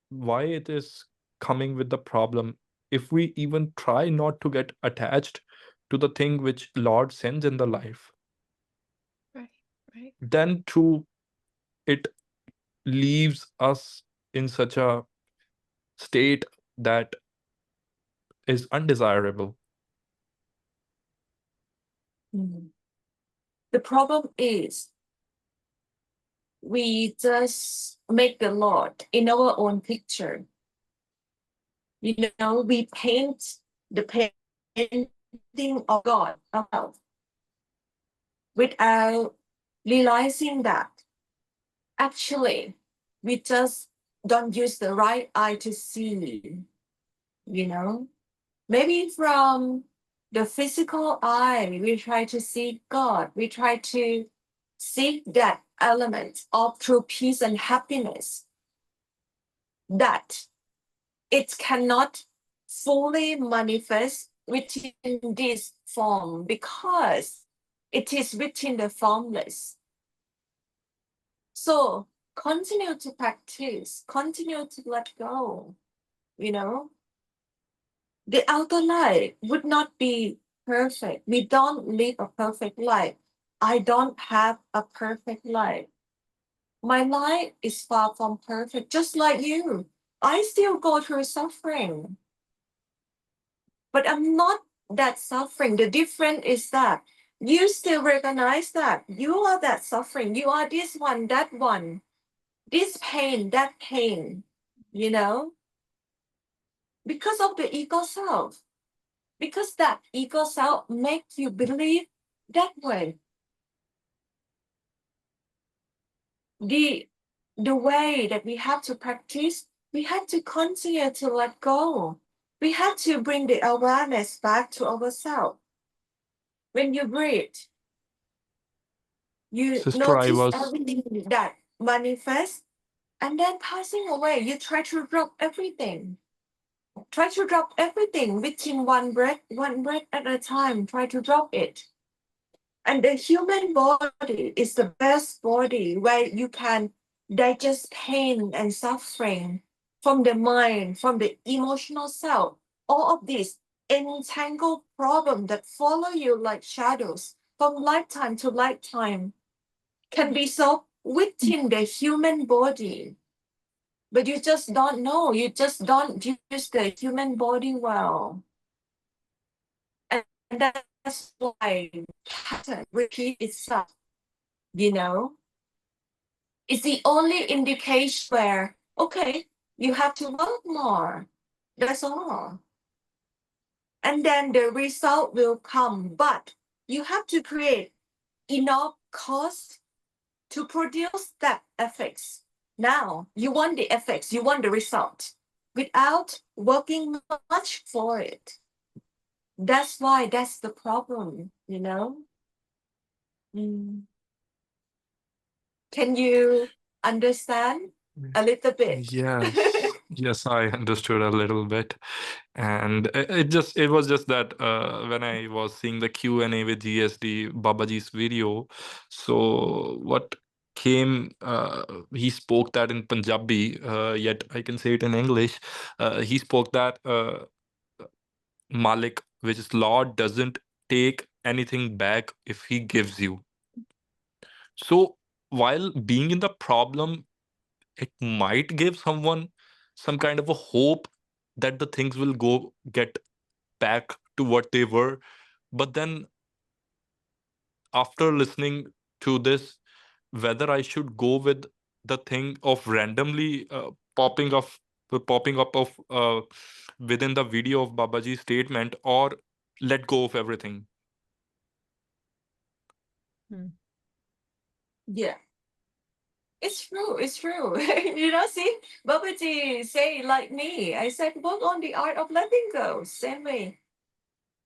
why it is coming with the problem? If we even try not to get attached to the thing which Lord sends in the life, Right. then too it leaves us in such a state that is undesirable. The problem is we just make the Lord in our own picture. We paint the painting of God ourselves without realizing that actually we just don't use the right eye to see. Maybe from the physical eye, we try to seek God. We try to seek that element of true peace and happiness, that it cannot fully manifest within this form because it is within the formless. So continue to practice, continue to let go, you know. The outer life would not be perfect. We don't live a perfect life. I don't have a perfect life. My life is far from perfect, just like you. I still go through suffering. But I'm not that suffering. The difference is that you still recognize that you are that suffering. You are this one, that one, this pain, that pain, you know, because of the ego self. Because that ego self makes you believe that way. The way that we have to practice, we have to continue to let go. We have to bring the awareness back to ourselves. When you breathe, you Sister, I notice was everything that manifests and then passing away. You try to drop everything. Try to drop everything within one breath at a time. Try to drop it. And the human body is the best body where you can digest pain and suffering from the mind, from the emotional self. All of these entangled problems that follow you like shadows from lifetime to lifetime can be solved within the human body. But you just don't know. You just don't use the human body well. And that's why pattern repeat itself, you know? It's the only indication where, okay, you have to work more. That's all. And then the result will come. But you have to create enough cost to produce that effects. Now, you want the effects, you want the result without working much for it. That's why that's the problem, you know? Can you understand a little bit? Yes, yes, I understood a little bit. And it was just that when I was seeing the Q&A with GSD, Babaji's video, so what came, he spoke that in Punjabi, yet I can say it in English. He spoke that Malik, which is Lord, doesn't take anything back if he gives you. So while being in the problem, it might give someone some kind of a hope that the things will get back to what they were. But then after listening to this, whether I should go with the thing of randomly popping up of within the video of Babaji's statement, or let go of everything. Yeah. It's true. It's true. You know, see, Babaji say like me. I said, work on the art of letting go. Same way.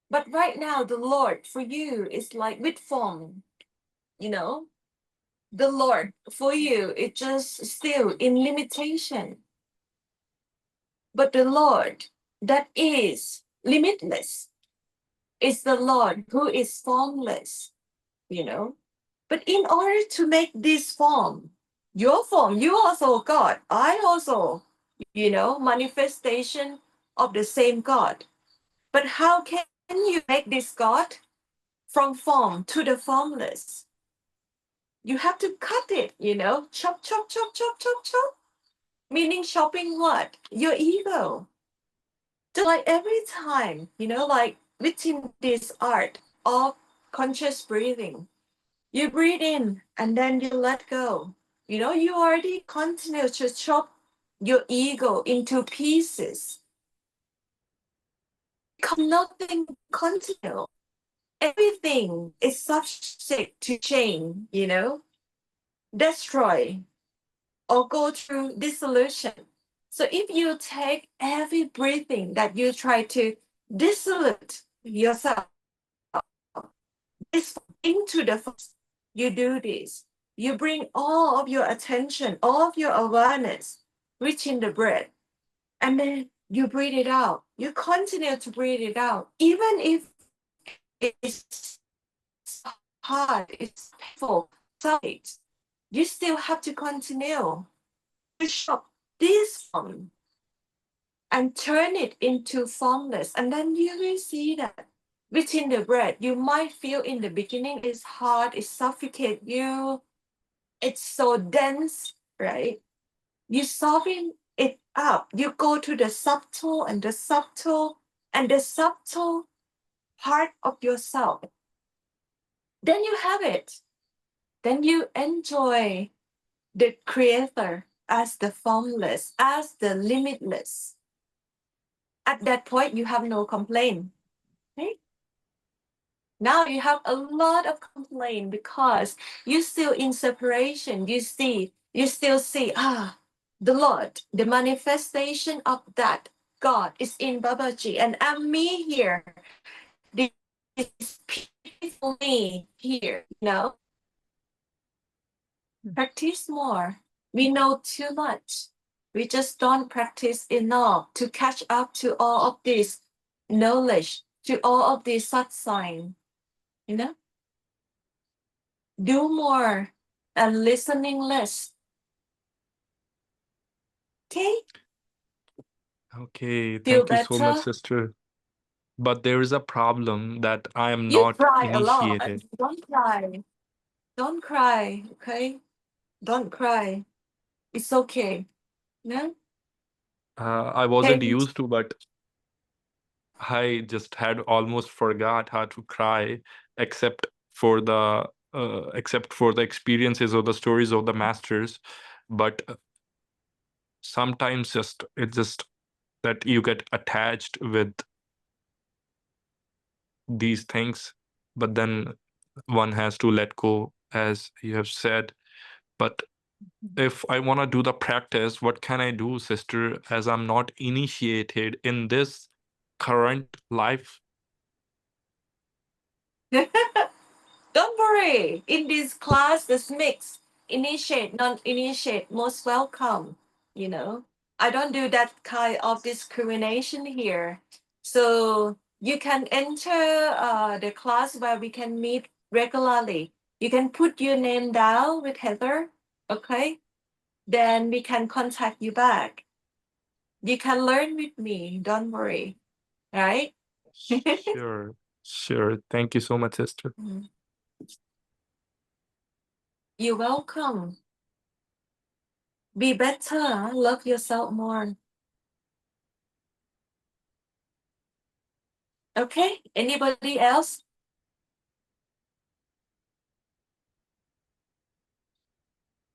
But right now, the Lord for you is like with form. You know, the Lord for you, it just still in limitation. But the Lord that is limitless is the Lord who is formless. You know, but in order to make this form, your form, you also God, I also, you know, manifestation of the same God. But how can you make this God from form to the formless? You have to cut it, you know, chop, chop, chop, chop, chop, chop. Meaning chopping what? Your ego. Just like every time, you know, like within this art of conscious breathing, you breathe in and then you let go. You know, you already continue to chop your ego into pieces. Nothing continue. Everything is subject to change, you know, destroy or go through dissolution. So if you take every breathing that you try to dissolute yourself, It's into the first. You do this. You bring all of your attention, all of your awareness, reaching the breath, and then you breathe it out. You continue to breathe it out, even if it's hard, it's painful, tight. You still have to continue to shop this form and turn it into formless, and then you will see that within the breath, you might feel in the beginning it's hard, it suffocates you, it's so dense, right? You soften it up. You go to the subtle and the subtle and the subtle part of yourself. Then you have it. Then you enjoy the creator as the formless, as the limitless. At that point, you have no complaint. Right? Now you have a lot of complaint because you're still in separation. You still see, the Lord, the manifestation of that God is in Babaji, and I'm me here. This peaceful me here, Practice more. We know too much. We just don't practice enough to catch up to all of this knowledge, to all of this satsang, Do more and listening less. Okay? Okay, Feel thank you so much, better? sister. But there is a problem that I am You not cry a lot. initiated. Don't cry. Don't cry, okay? Don't cry. It's okay. No? I wasn't Okay. used to, but I just had almost forgot how to cry, except for the experiences or the stories of the masters. But sometimes it's just that you get attached with these things, but then one has to let go, as you have said. But if I want to do the practice, what can I do, sister, as I'm not initiated in this current life? Don't worry. In this class, this mix, initiate, non-initiate, most welcome. I don't do that kind of discrimination here. So you can enter the class where we can meet regularly. You can put your name down with Heather, okay? Then we can contact you back. You can learn with me. Don't worry, right? Sure. Thank you so much, sister. You're welcome. Be better. Love yourself more. Okay. Anybody else?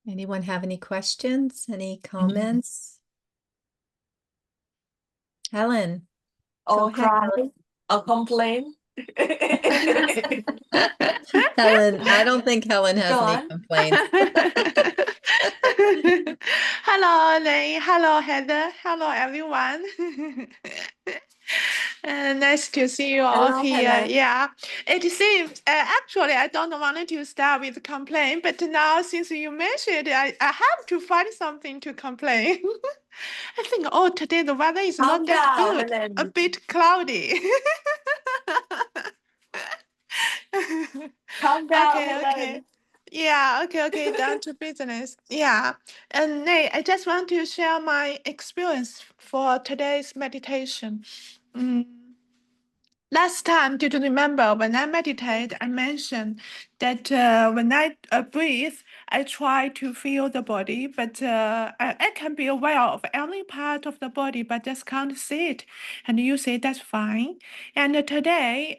Anyone have any questions? Any comments? Helen. Or Go ahead, cry? Or complain? Helen, I don't think Helen has Go any on. complaints. Hello, Lei. Hello, Heather. Hello, everyone. Nice to see you all Hello, here. Helen. Yeah, it seems actually I don't want to start with complaint, but now since you mentioned it, I have to find something to complain. I think, today the weather is Calm not that down, good, a Helen. bit cloudy. Calm down, Okay. Helen. Yeah, okay, down to business. Yeah. And Nate, I just want to share my experience for today's meditation. Last time, do you remember when I meditate, I mentioned that when I breathe, I try to feel the body, but I can be aware of any part of the body, but just can't see it. And you say that's fine. And today,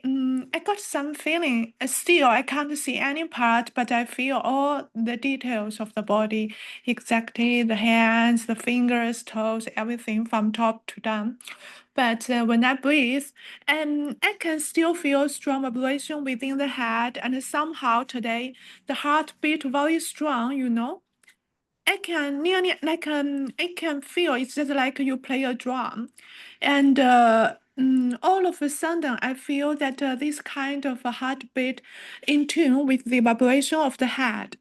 I got some feeling. Still, I can't see any part, but I feel all the details of the body, exactly the hands, the fingers, toes, everything from top to down. But when I breathe, I can still feel strong vibration within the head, and somehow today the heart beat very strong. I can nearly I can feel it's just like you play a drum, and all of a sudden I feel that this kind of a heartbeat in tune with the vibration of the head.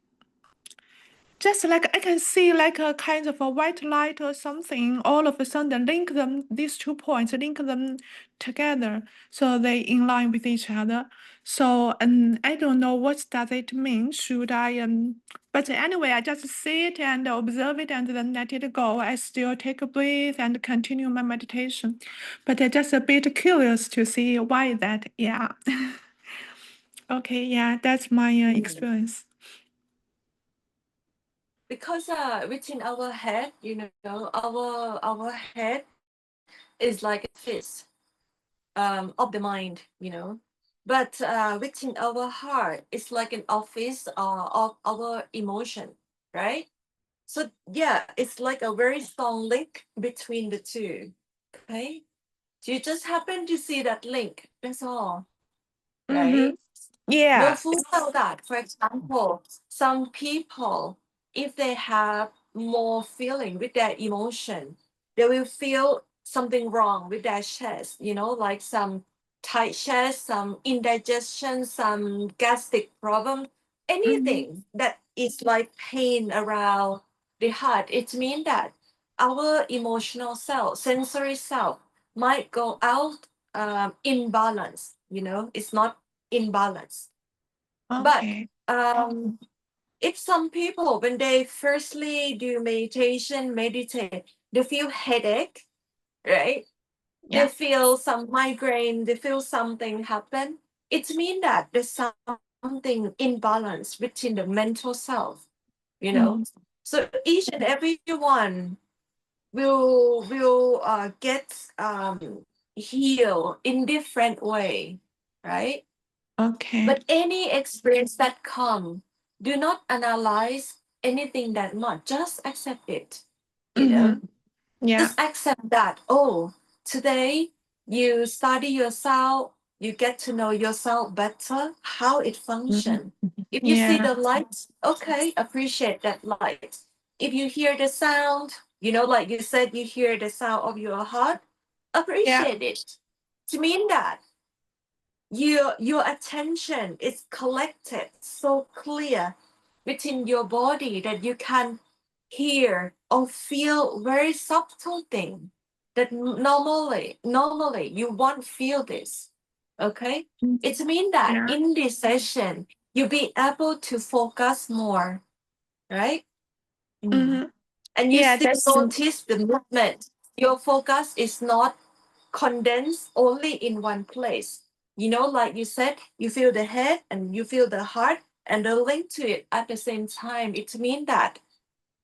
Just like I can see like a kind of a white light or something, all of a sudden link them, these 2 points, link them together so they in line with each other. So I don't know what does it mean. Should I but anyway, I just see it and observe it and then let it go. I still take a breath and continue my meditation. But I'm just a bit curious to see why that. Yeah. Okay, yeah, that's my experience. Because within our head, you know, our head is like a fist of the mind, you know. But within our heart, it's like an office of our emotion, right? So yeah, it's like a very strong link between the two. Okay. So you just happen to see that link. That's all. Right? Mhm. Yeah. No fool know that. For example, some people, if they have more feeling with their emotion, they will feel something wrong with their chest, you know, like some tight chest, some indigestion, some gastric problem, anything that is like pain around the heart. It means that our emotional self, sensory self, might go out imbalance, you know, it's not in balance. Okay. But if some people, when they firstly do meditate, they feel headache, right? Yeah. They feel some migraine, they feel something happen. It means that there's something imbalance within the mental self, you know. So each and every one will get healed in different way, right? Okay. But any experience that come, do not analyze anything that much. Just accept it. You know, Yeah. just accept that. Oh, today you study yourself, you get to know yourself better, how it functions. If you see Yeah. the light, okay, appreciate that light. If you hear the sound, you know, like you said, you hear the sound of your heart, appreciate it. To mean that your attention is collected so clear within your body that you can hear or feel very subtle thing that normally you won't feel this. Okay, it means that Yeah. in this session you'll be able to focus more, right? And you Yeah, still that's true. notice the movement. Your focus is not condensed only in one place. You know, like you said, you feel the head and you feel the heart and the link to it at the same time. It means that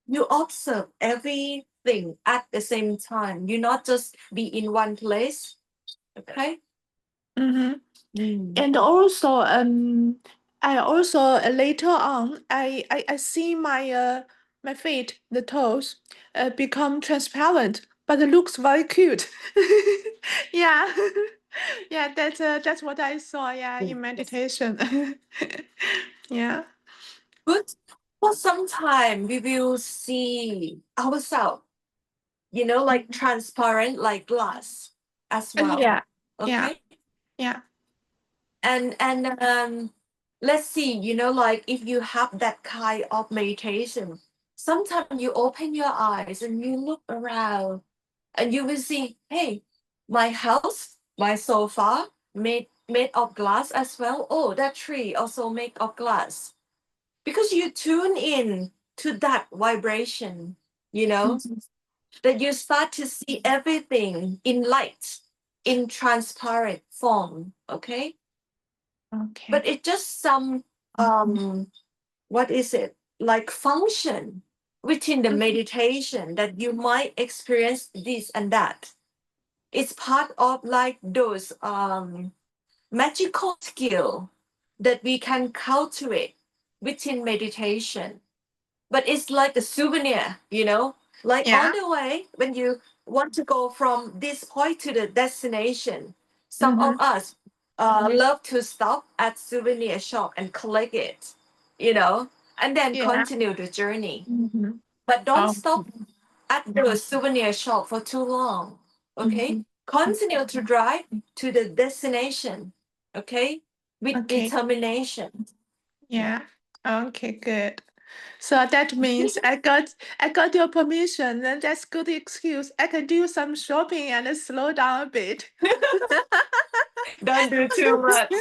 you observe everything at the same time. You not just be in one place. Okay. And also, I also later on, I see my my feet, the toes, become transparent, but it looks very cute. Yeah, yeah, that's what I saw. Yeah, in meditation. Yeah. But for some time we will see ourselves, you know, like transparent, like glass as well. Yeah. Okay. Yeah. And let's see, you know, like if you have that kind of meditation, sometimes you open your eyes and you look around and you will see, hey, my house, my sofa made of glass as well. Oh, that tree also made of glass. Because you tune in to that vibration, you know, that you start to see everything in light, in transparent form. Okay. Okay. But it's just some what is it, like function within the meditation that you might experience this and that. It's part of like those magical skill that we can cultivate within meditation. But it's like a souvenir, you know, like on the way when you want to go from this point to the destination, some of us love to stop at souvenir shop and collect it, you know, and then Yeah. continue the journey. But don't stop at the souvenir shop for too long. Okay. Continue to drive to the destination, okay? With Okay. determination. Yeah. Okay, good. So that means I got your permission, then that's good excuse. I can do some shopping and slow down a bit. Don't do too much.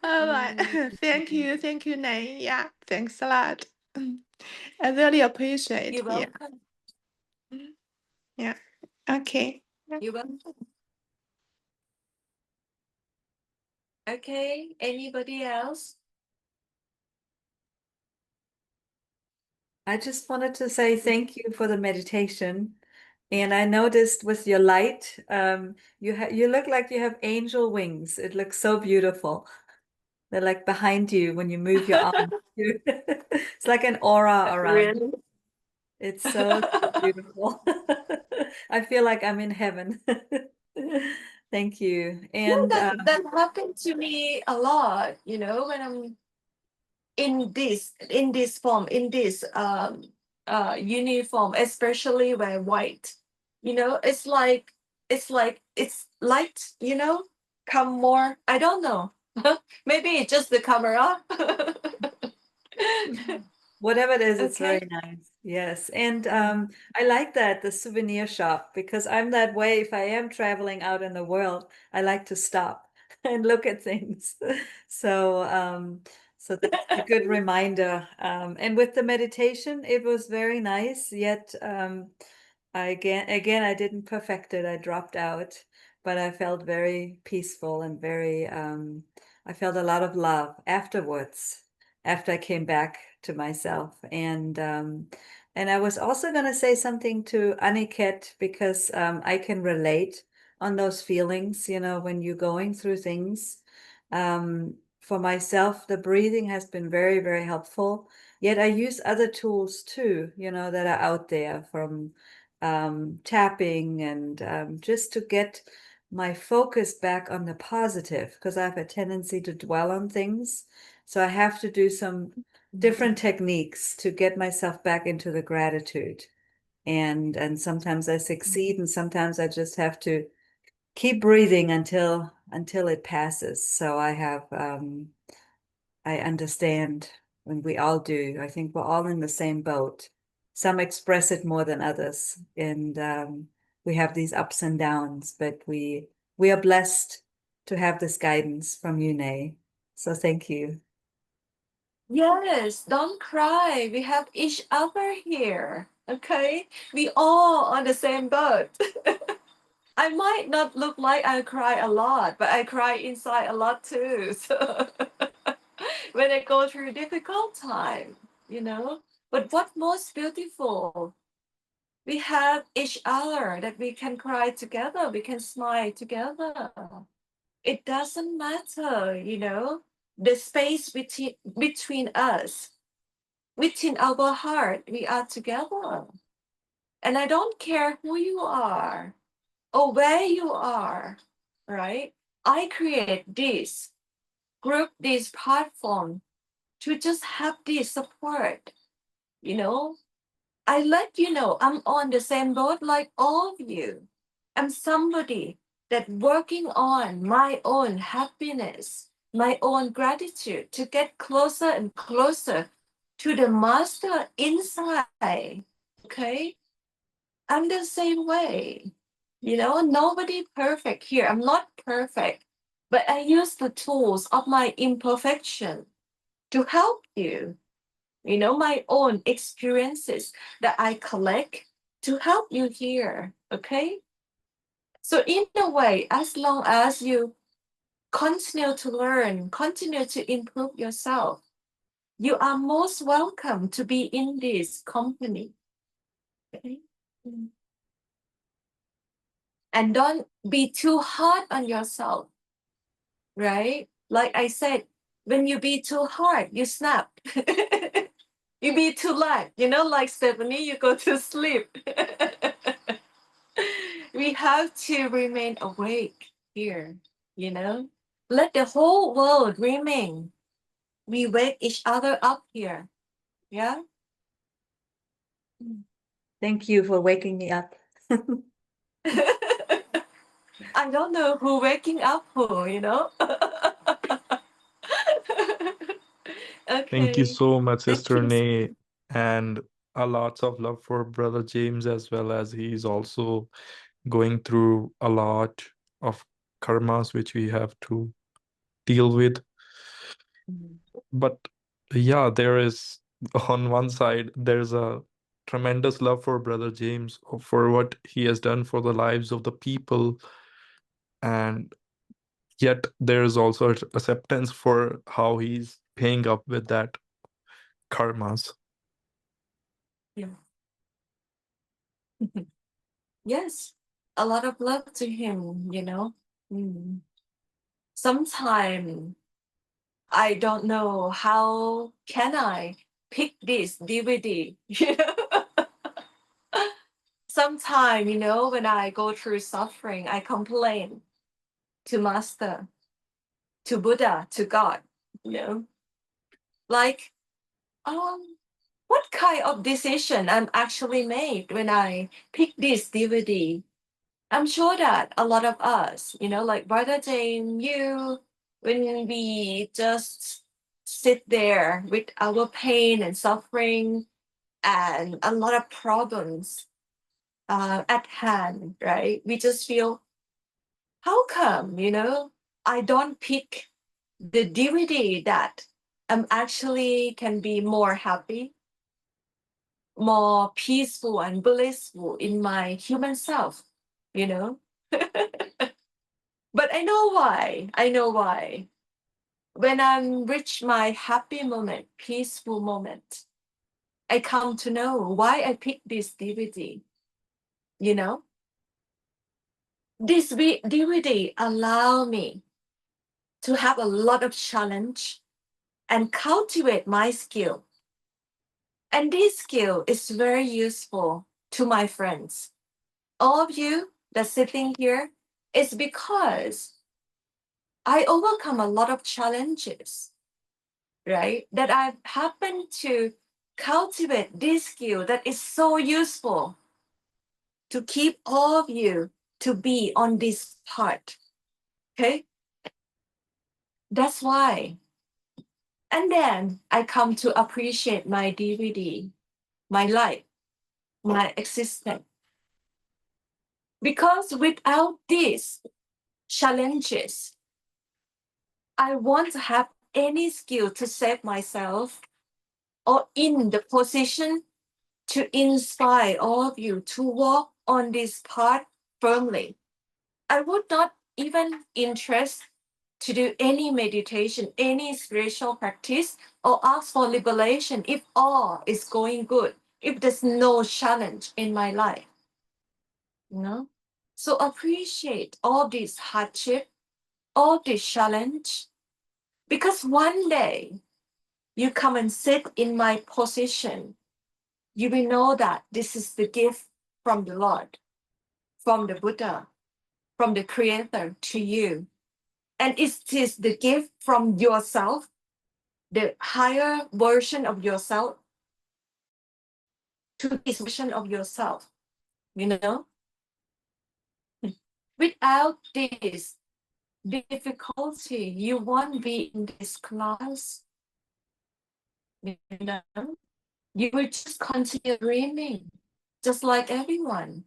All right. Thank you, Nay. Yeah, thanks a lot. I really appreciate. You're Yeah. welcome. Yeah. Okay. You're welcome. Okay, anybody else? I just wanted to say thank you for the meditation. And I noticed with your light, you look like you have angel wings. It looks so beautiful. They're like behind you when you move your arm. It's like an aura around. Really? It's so beautiful. I feel like I'm in heaven. Thank you. Yeah, And that happened to me a lot, you know, when I'm in this form, in this uniform, especially when white. You know, it's like it's light, you know, come more. I don't know. Maybe it's just the camera. whatever it is, it's Okay. very nice. Yes. And I like that, the souvenir shop, because I'm that way. If I am traveling out in the world, I like to stop and look at things. So that's a good reminder. And with the meditation, it was very nice, yet again I didn't perfect it. I dropped out, but I felt very peaceful and very I felt a lot of love afterwards, after I came back to myself. And I was also going to say something to Aniket, because I can relate on those feelings, you know, when you're going through things. For myself, the breathing has been very, very helpful. Yet I use other tools too, you know, that are out there, from tapping and just to get my focus back on the positive, because I have a tendency to dwell on things. So I have to do some different techniques to get myself back into the gratitude. And sometimes I succeed, and sometimes I just have to keep breathing until it passes. So I understand, when we all do. I think we're all in the same boat. Some express it more than others, and we have these ups and downs, but we are blessed to have this guidance from you, Nay. So thank you. Yes, don't cry. We have each other here. Okay, we all on the same boat. I might not look like I cry a lot, but I cry inside a lot too. So when I go through a difficult time, you know. But what's most beautiful, we have each other, that we can cry together, we can smile together. It doesn't matter, you know, the space between us, within our heart, we are together. And I don't care who you are or where you are, right? I create this group, this platform to just have this support, you know. I let you know I'm on the same boat like all of you. I'm somebody that working on my own happiness, my own gratitude, to get closer and closer to the master inside. Okay? I'm the same way. You know, nobody perfect here. I'm not perfect, but I use the tools of my imperfection to help you. You know, my own experiences that I collect to help you here. Okay? So, in a way, as long as you continue to learn, continue to improve yourself, you are most welcome to be in this company. Okay? And don't be too hard on yourself, right? Like I said, when you be too hard, you snap. You be too light, you know, like Stephanie, you go to sleep. We have to remain awake here, you know. Let the whole world remain. We wake each other up here. Yeah. Thank you for waking me up. I don't know who waking up who, you know. Thank you Okay. so much, Thank Sister you. Nay, and a lots of love for Brother James as well, as he's also going through a lot of karmas which we have to deal with. But yeah, there is on one side there's a tremendous love for Brother James for what he has done for the lives of the people, and yet there is also acceptance for how he's paying up with that karmas. Yes, a lot of love to him, you know. Sometimes I don't know how can I pick this DVD. Sometimes, you know, when I go through suffering, I complain to Master, to Buddha, to God, you know, like, what kind of decision I'm actually made when I pick this DVD? I'm sure that a lot of us, you know, like Brother James, you, when we just sit there with our pain and suffering and a lot of problems at hand, right? We just feel, how come, you know, I don't pick the DVD that I'm actually can be more happy, more peaceful and blissful in my human self, you know? But I know why. I know why. When I'm reach my happy moment, peaceful moment, I come to know why I picked this DVD. You know, this DVD allow me to have a lot of challenge and cultivate my skill. And this skill is very useful to my friends. All of you that's sitting here is because I overcome a lot of challenges, right? That I've happened to cultivate this skill that is so useful to keep all of you to be on this part. Okay? That's why. And then I come to appreciate my DVD, my life, my existence. Because without these challenges, I won't have any skill to save myself or in the position to inspire all of you to walk on this path firmly. I would not even interest to do any meditation, any spiritual practice, or ask for liberation if all is going good, if there's no challenge in my life. You know? So appreciate all this hardship, all this challenge, because one day you come and sit in my position, you will know that this is the gift from the Lord, from the Buddha, from the Creator to you. And it is the gift from yourself, the higher version of yourself, to this version of yourself, you know? Without this difficulty, you won't be in this class, you know? You will just continue dreaming, just like anyone,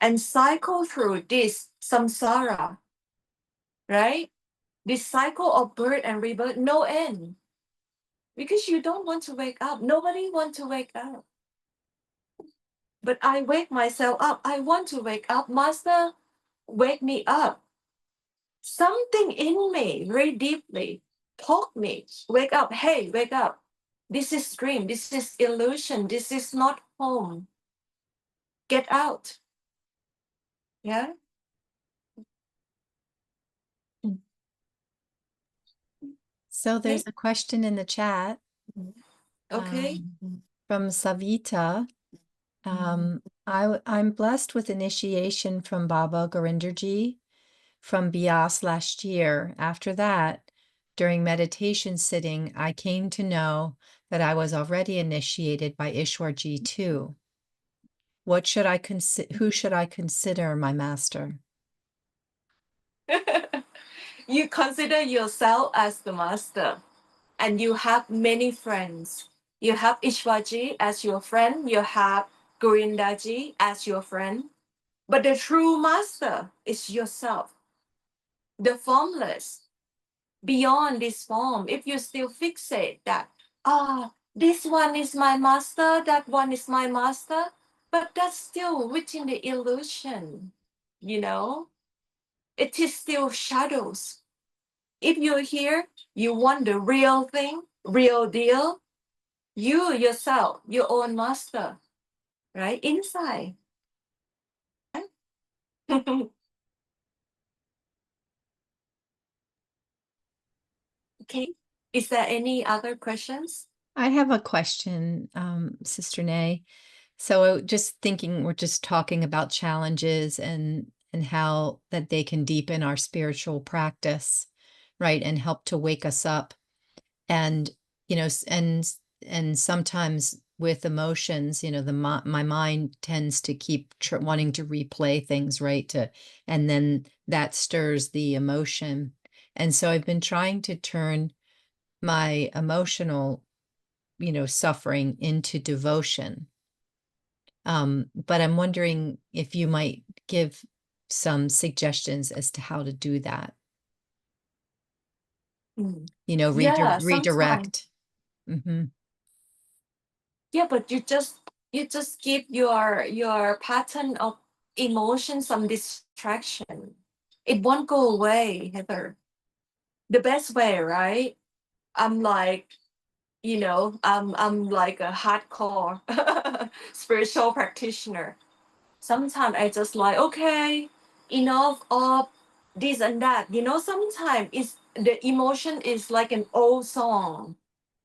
and cycle through this samsara, right? This cycle of birth and rebirth, no end. Because you don't want to wake up. Nobody wants to wake up. But I wake myself up. I want to wake up. Master, wake me up. Something in me, very deeply, poke me. Wake up. Hey, wake up. This is dream. This is illusion. This is not home. Get out. Yeah. So there's a question in the chat Okay. from Savita. I'm blessed with initiation from Baba Garinderji from Bias last year. After that, during meditation sitting, I came to know that I was already initiated by Ishwarji too. What should I who should I consider my master? You consider yourself as the master, and you have many friends. You have Ishwarji as your friend, you have Gorindaji as your friend, but the true master is yourself, the formless, beyond this form. If you still fixate that, this one is my master, that one is my master, but that's still within the illusion, you know? It is still shadows. If you're here, you want the real thing, real deal, you yourself, your own master, right? Inside. Okay. Is there any other questions? I have a question, Sister Nay. So just thinking, we're just talking about challenges and how that they can deepen our spiritual practice, right? And help to wake us up. And, you know, and sometimes with emotions, you know, my mind tends to keep wanting to replay things, right? And then that stirs the emotion. And so I've been trying to turn my emotional, you know, suffering into devotion. But I'm wondering if you might give some suggestions as to how to do that. Mm. You know, Yeah, redirect. Mm-hmm. Yeah, but you just give your pattern of emotion some distraction. It won't go away, Heather. The best way, right? I'm like, you know, I'm like a hardcore spiritual practitioner. Sometimes I just like, okay, enough of this and that. You know, sometimes it's the emotion is like an old song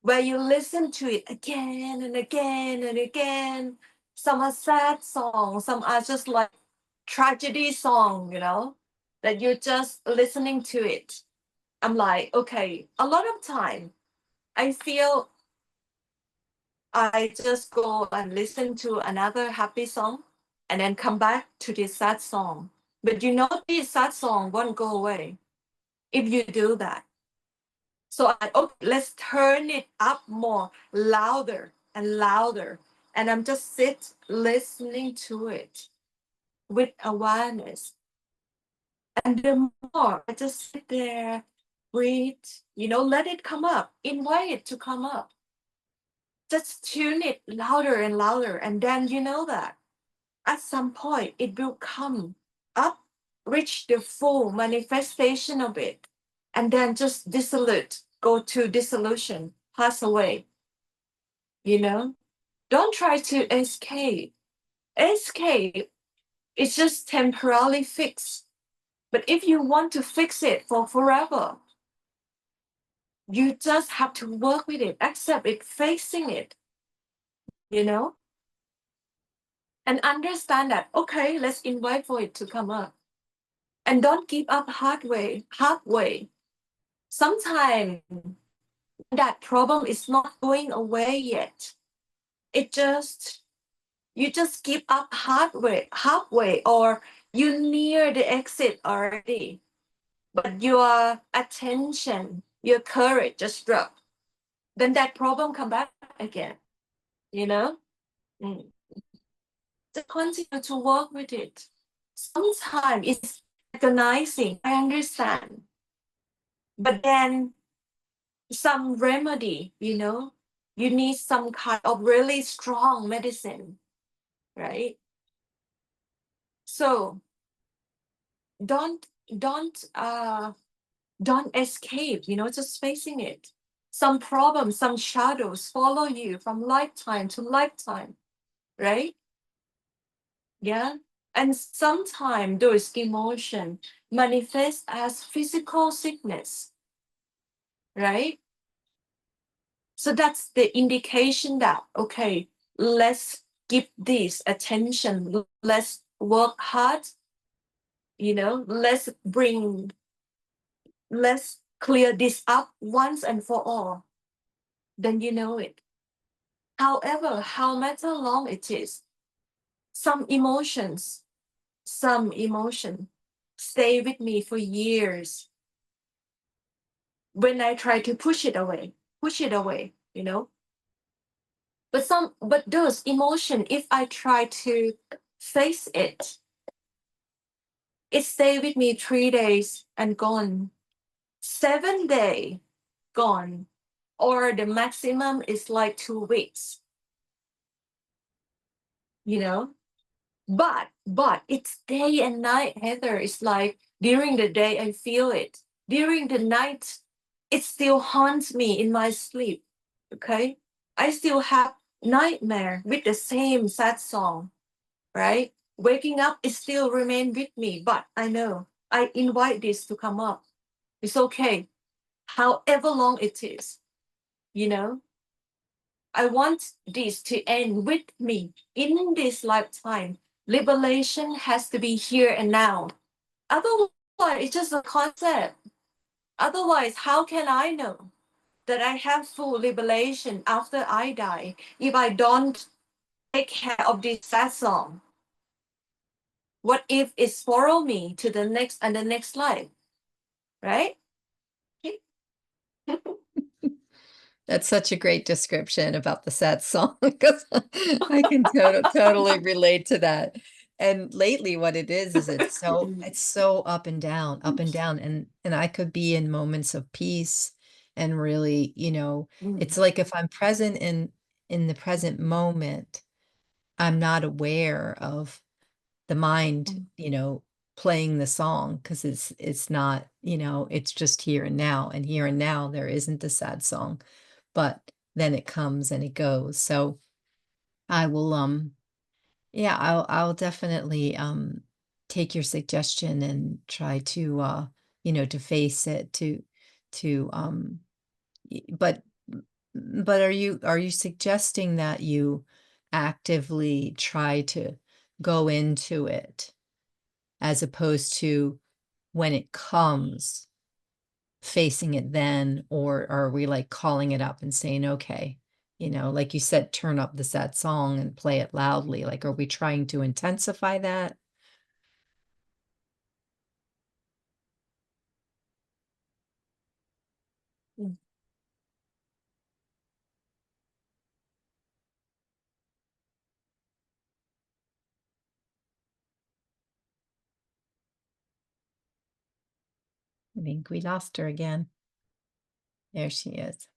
where you listen to it again and again and again. Some are sad songs, some are just like tragedy song, you know, that you're just listening to it. I'm like, okay, a lot of time I feel I just go and listen to another happy song and then come back to this sad song. But you know, this sad song won't go away if you do that. So let's turn it up more, louder and louder. And I'm just listening to it with awareness. And the more I just sit there, breathe, you know, let it come up, invite it to come up. Just tune it louder and louder. And then you know that at some point it will come up, reach the full manifestation of it, and then just dissolute, go to dissolution, pass away. You know, don't try to escape. Escape is just temporarily fixed. But if you want to fix it for forever, you just have to work with it, accept it, facing it, you know, and understand that, okay, let's invite for it to come up. And don't give up halfway. Sometimes that problem is not going away yet. You just give up halfway, or you near the exit already. But your attention, your courage just drop. Then that problem come back again, you know? Just continue to work with it. Sometimes it's agonizing, I understand. But then some remedy, you know, you need some kind of really strong medicine, right? So don't escape, you know, just facing it. Some problems, some shadows follow you from lifetime to lifetime, right? Yeah. And sometimes those emotions manifest as physical sickness, right? So that's the indication that, okay, let's give this attention, let's work hard, you know, let's clear this up once and for all, then you know it. However, how matter long it is, some emotion stay with me for years. When I try to push it away, you know. But those emotion, if I try to face it, it stay with me 3 days and gone. 7 day gone, or the maximum is like 2 weeks. You know, but it's day and night, Heather. It's like during the day I feel it. During the night, it still haunts me in my sleep. Okay, I still have nightmare with the same sad song, right? Waking up, it still remain with me, but I know I invite this to come up. It's okay, however long it is, you know. I want this to end with me in this lifetime. Liberation has to be here and now. Otherwise, it's just a concept. Otherwise, how can I know that I have full liberation after I die if I don't take care of this sad song? What if it's follow me to the next and the next life? Right? That's such a great description about the sad song because I can totally relate to that. And lately what it is it's so up and down, and I could be in moments of peace and really, it's like if I'm present in the present moment, I'm not aware of the mind, playing the song because it's not, it's just here and now, and here and now there isn't a sad song, but then it comes and it goes. So I will, yeah, I'll definitely take your suggestion and try to to face it, to but are you suggesting that you actively try to go into it as opposed to when it comes, facing it then, or are we like calling it up and saying, okay, like you said, turn up the sad song and play it loudly. Like, are we trying to intensify that? I think we lost her again. There she is.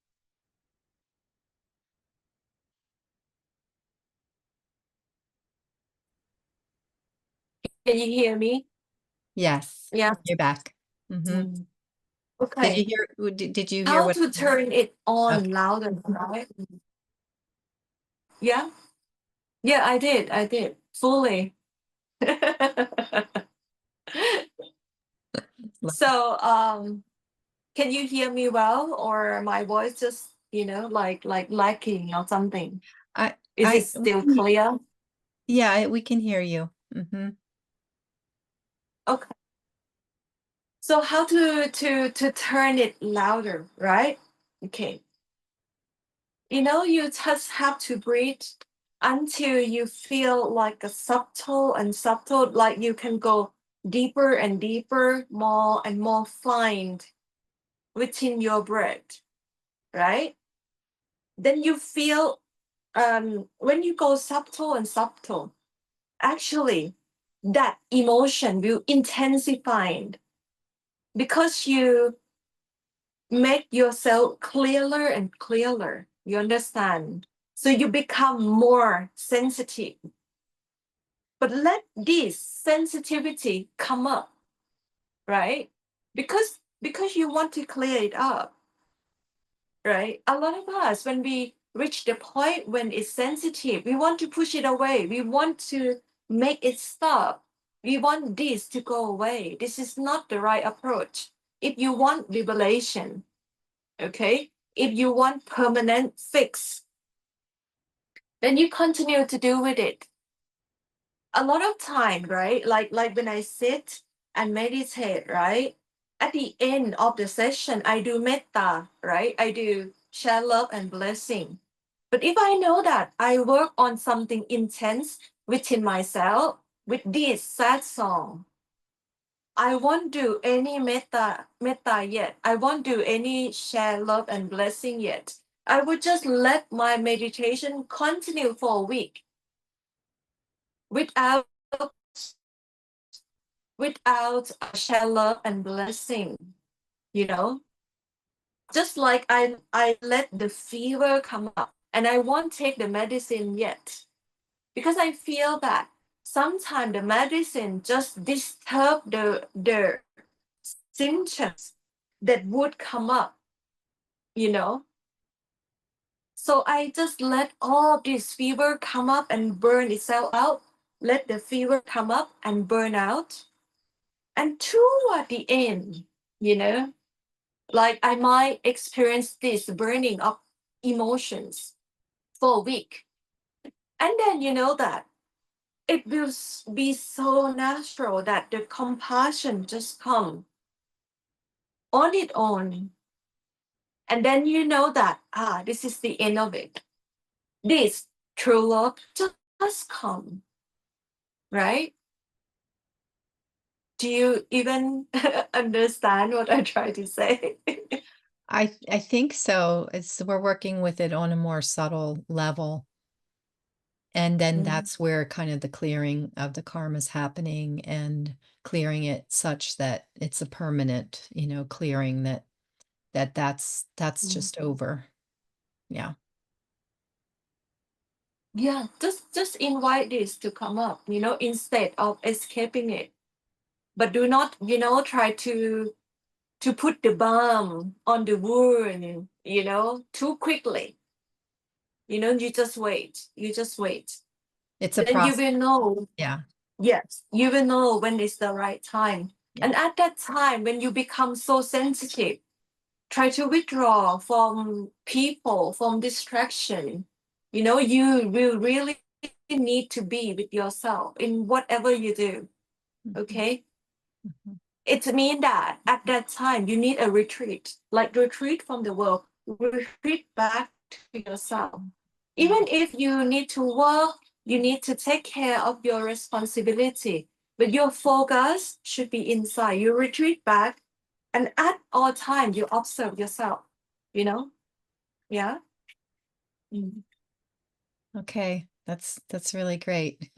Can you hear me? Yes. Yeah. You're back. Okay. Did you hear How what? to turn it on Okay. louder, right? Yeah. Yeah, I did fully. So, can you hear me well, or my voice just, like lacking or something? Is it still clear? Yeah, we can hear you. Okay. So how to turn it louder, right? Okay. You just have to breathe until you feel like a subtle, like you can go deeper and deeper, more and more fine within your breath, right? Then you feel when you go subtle and subtle, actually that emotion will intensify because you make yourself clearer and clearer. You understand? So you become more sensitive. But let this sensitivity come up, right? Because you want to clear it up, right? A lot of us, when we reach the point when it's sensitive, we want to push it away. We want to make it stop. We want this to go away. This is not the right approach. If you want liberation, okay, if you want permanent fix, then you continue to do with it. A lot of time, right? Like when I sit and meditate, right? at the end of the session, I do metta, right? I do share love and blessing. But if I know that I work on something intense within myself with this sad song, I won't do any metta yet. I won't do any share love and blessing yet. I would just let my meditation continue for a week without share love and blessing, you know. Just like I let the fever come up and I won't take the medicine yet because I feel that sometimes the medicine just disturb the symptoms that would come up, you know. So I just let all this fever come up and burn itself out, let the fever come up and burn out. And toward the end, you know, like I might experience this burning of emotions for a week. And then you know that it will be so natural that the compassion just come on its own. And then you know that, this is the end of it. This true love just come, right? Do you even understand what I try to say? I think so. We're working with it on a more subtle level. And then that's where kind of the clearing of the karma is happening and clearing it such that it's a permanent, clearing that's just over. Yeah. Yeah, just invite this to come up, instead of escaping it. But do not, try to put the balm on the wound, too quickly. You just wait. It's a Then you process. will know. Yeah. Yes, you will know when it's the right time. Yeah. And at that time, when you become so sensitive, try to withdraw from people, from distraction. You will really need to be with yourself in whatever you do. Okay? Mhm. It means that at that time you need a retreat, like retreat from the world, retreat back to yourself. Even if you need to work, you need to take care of your responsibility, but your focus should be inside. You retreat back, and at all time you observe yourself. Yeah. Mm. Okay. That's really great.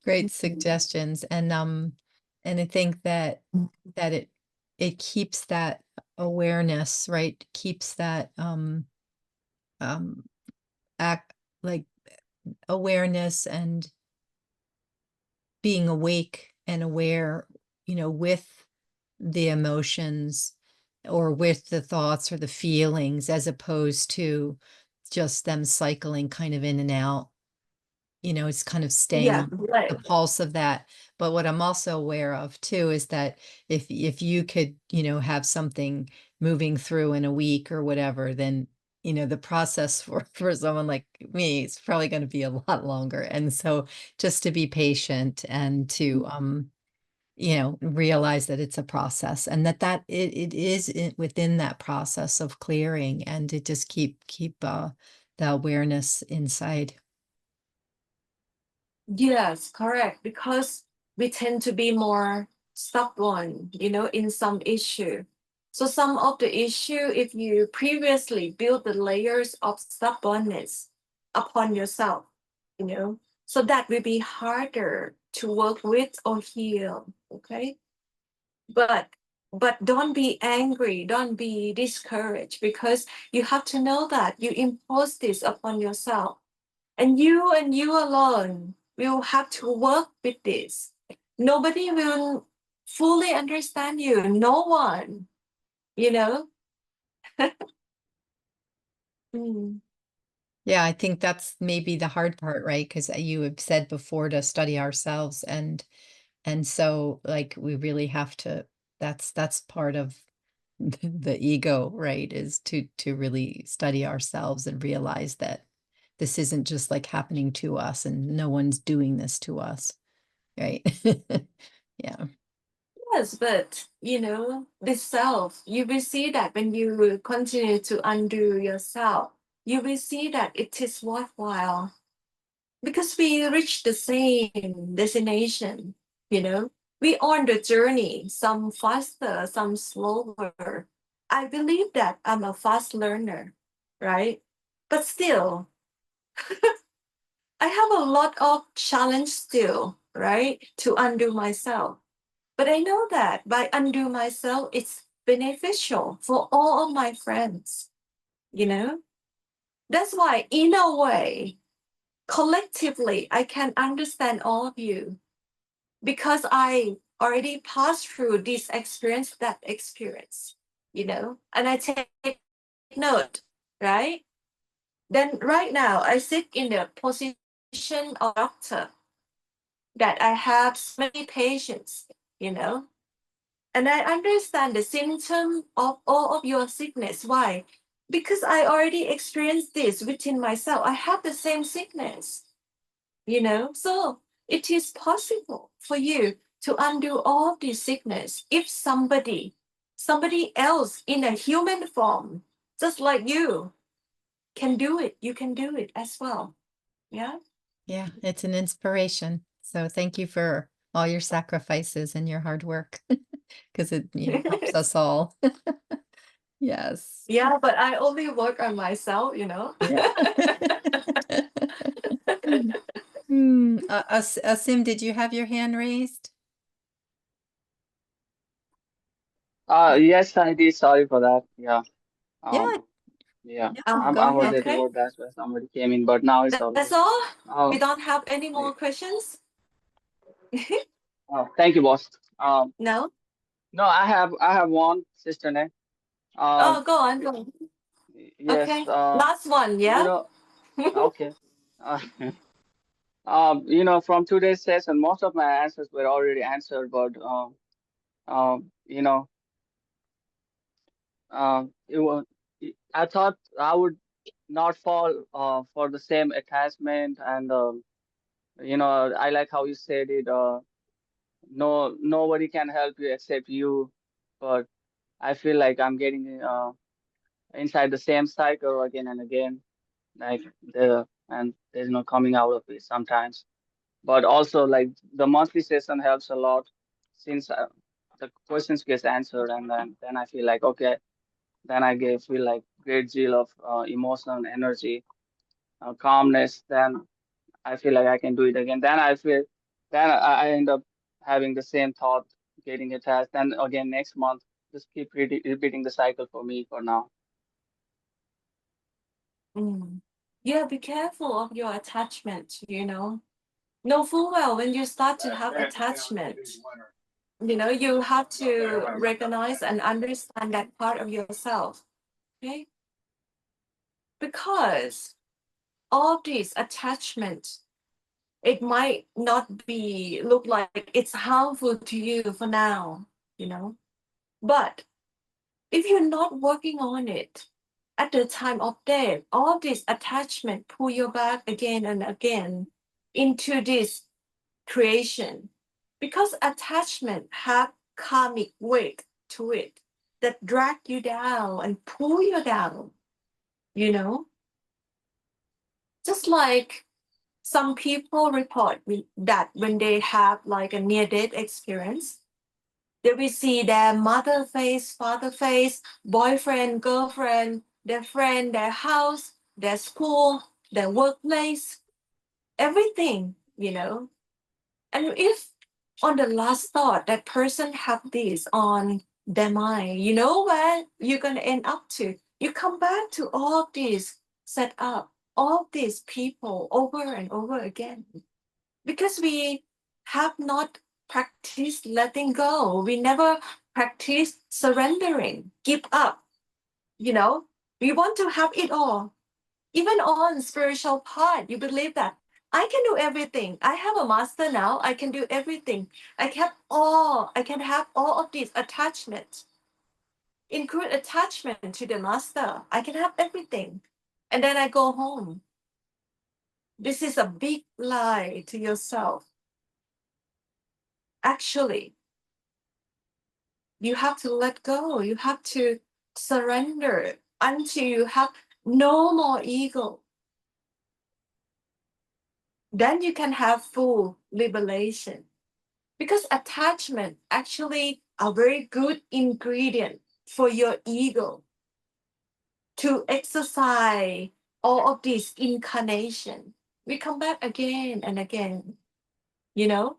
Great suggestions. And I think that it keeps that awareness, right? Keeps that um act like awareness and being awake and aware, with the emotions or with the thoughts or the feelings, as opposed to just them cycling kind of in and out. It's kind of staying Yeah, on right. the pulse of that. But what I'm also aware of too is that if you could, have something moving through in a week or whatever, then the process for someone like me is probably going to be a lot longer. And so just to be patient and to realize that it's a process and that it is within that process of clearing, and to just keep the awareness inside. Yes, correct. Because we tend to be more stubborn, in some issue. So some of the issue, if you previously build the layers of stubbornness upon yourself, so that will be harder to work with or heal. Okay. But don't be angry, don't be discouraged, because you have to know that you impose this upon yourself. And you alone will have to work with this. Nobody will fully understand you. No one, you know? Mm. Yeah, I think that's maybe the hard part, right? Because you have said before to study ourselves, and so like we really have to. That's part of the ego, right? Is to really study ourselves and realize that this isn't just like happening to us, and no one's doing this to us, right? Yeah. Yes, but you know, the self, you will see that when you will continue to undo yourself, you will see that it is worthwhile because we reach the same destination, you know. We on the journey, some faster, some slower. I believe that I'm a fast learner, right? But still, I have a lot of challenge still, right? To undo myself. But I know that by undo myself, it's beneficial for all of my friends, you know? That's why, in a way, collectively, I can understand all of you because I already passed through this experience, that experience, you know? And I take note, right? Then right now, I sit in the position of doctor that I have so many patients, you know? And I understand the symptom of all of your sickness. Why? Because I already experienced this within myself. I have the same sickness, you know? So it is possible for you to undo all of this sickness if somebody else in a human form, just like you, can do it. You can do it as well. Yeah. Yeah, it's an inspiration. So thank you for all your sacrifices and your hard work because it helps us all. Yes. Yeah, but I only work on myself, you know? Yeah. Asim, did you have your hand raised? Yes, I did. Sorry for that. Yeah. Yeah. Yeah. No, go I was ahead. at Okay. work. That's why somebody came in, but now it's all That's good. all. We Oh, don't have any more questions? thank you, boss. No? No, I have one, Sister Net. Oh, Um, go on, go on. yes. Okay. Last one, You yeah? know, okay. Uh, from today's session, most of my answers were already answered, but you know, it was. I thought I would not fall for the same attachment, and I like how you said it. Nobody can help you except you, but I feel like I'm getting inside the same cycle again and again, like there's no coming out of it sometimes. But also, like, the monthly session helps a lot since the questions gets answered, and then I feel like, okay, then feel like great deal of emotional energy, calmness. Then I feel like I can do it again. Then I end up having the same thought, getting attached. Then again next month, just keep repeating the cycle for me for now. Mm. Yeah, be careful of your attachment, you know. Know full well when you start to have attachment, you know, you have to recognize and understand that part of yourself. Okay? Because all this attachment, it might not be look like it's harmful to you for now, you know. But if you're not working on it at the time of death, all this attachment pull you back again and again into this creation because attachment have karmic weight to it that drag you down and pull you down, you know. Just like some people report that when they have like a near-death experience, they will see their mother face, father face, boyfriend, girlfriend, their friend, their house, their school, their workplace, everything, you know. And if on the last thought that person have this on their mind, you know where you're gonna end up to? You come back to all of this set up, all of these people over and over again. Because we have not practiced letting go. We never practiced surrendering, give up. You know, we want to have it all. Even on spiritual part, you believe that I can do everything. I have a master now. I can do everything. I can have all of these attachments, include attachment to the master. I can have everything. And then I go home. This is a big lie to yourself. Actually, You have to let go. You have to surrender until you have no more ego. Then you can have full liberation. Because attachment actually a very good ingredient for your ego to exercise all of this incarnation. We come back again and again, you know?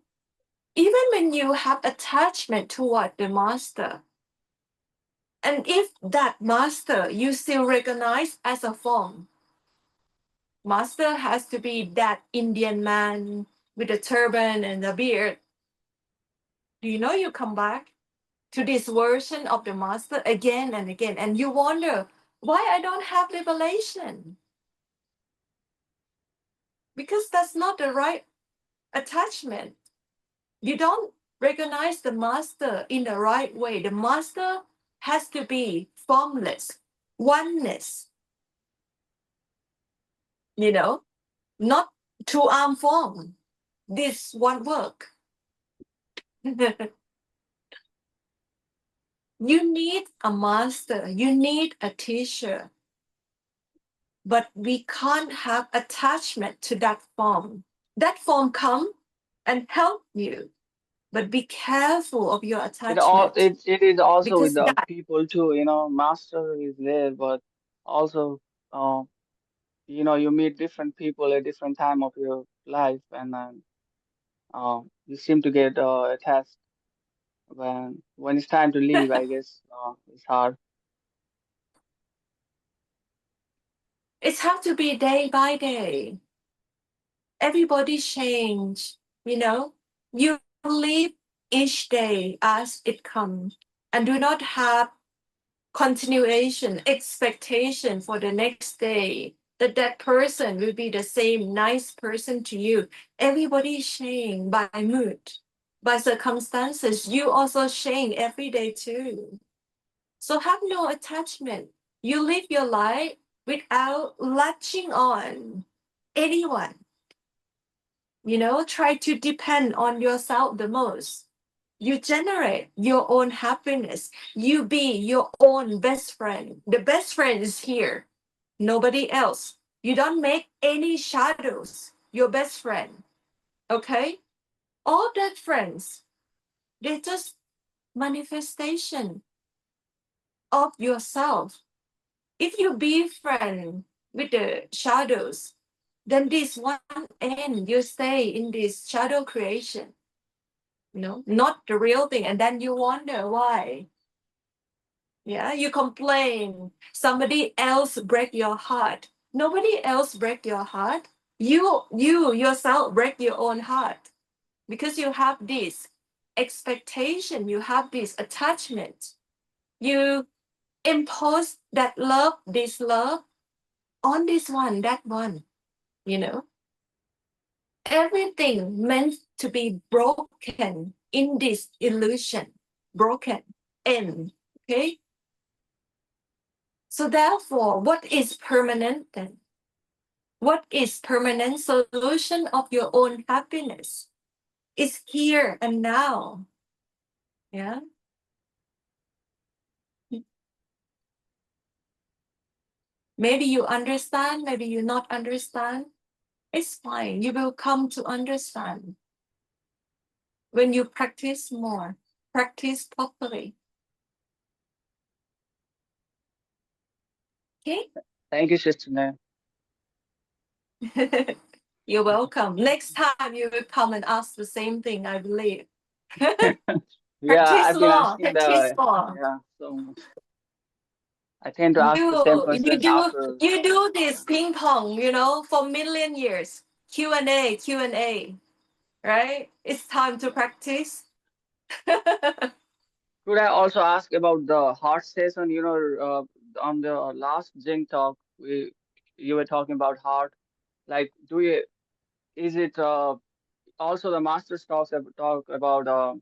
Even when you have attachment toward the master, and if that master you still recognize as a form, master has to be that Indian man with a turban and a beard. Do you know you come back to this version of the master again and again, and you wonder why I don't have revelation? Because that's not the right attachment. You don't recognize the master in the right way. The master has to be formless, oneness, not two-arm form. This won't work. You need a master, you need a teacher, but we can't have attachment to that form. That form come and help you, but be careful of your attachment. It is also with Because the that people too, master is there, but also, uh, you meet different people at different time of your life, and then you seem to get attached when it's time to leave, I guess, it's hard. it have to be day by day. Everybody change, You live each day as it comes and do not have continuation, expectation for the next day that that person will be the same nice person to you. Everybody change by mood, by circumstances. You also change every day too. So have no attachment. You live your life without latching on anyone. Try to depend on yourself the most. You generate your own happiness. You be your own best friend. The best friend is here, nobody else. You don't make any shadows your best friend. Okay? All that friends, they're just manifestation of yourself. If you be friend with the shadows, then this one end, you stay in this shadow creation, not the real thing. And then you wonder why. Yeah, you complain. Somebody else break your heart. Nobody else break your heart. You yourself break your own heart because you have this expectation, you have this attachment. You impose that love, this love on this one, that one, Everything meant to be broken in this illusion, broken in, okay? So therefore, what is permanent then? What is permanent solution of your own happiness? Is here and now. Yeah. Maybe you understand, maybe you not understand. It's fine. You will come to understand when you practice more, practice properly. Okay? Thank you, Sister Nair. You're welcome. Next time you will come and ask the same thing, I believe. Yeah, Practice I've been more, asking practice more. so much. I tend to ask the same questions after. You do this ping pong, for million years. Q&A, right? It's time to practice. Could I also ask about the heart session? On the last Jing talk, you were talking about heart. Like, is it also the masters talk about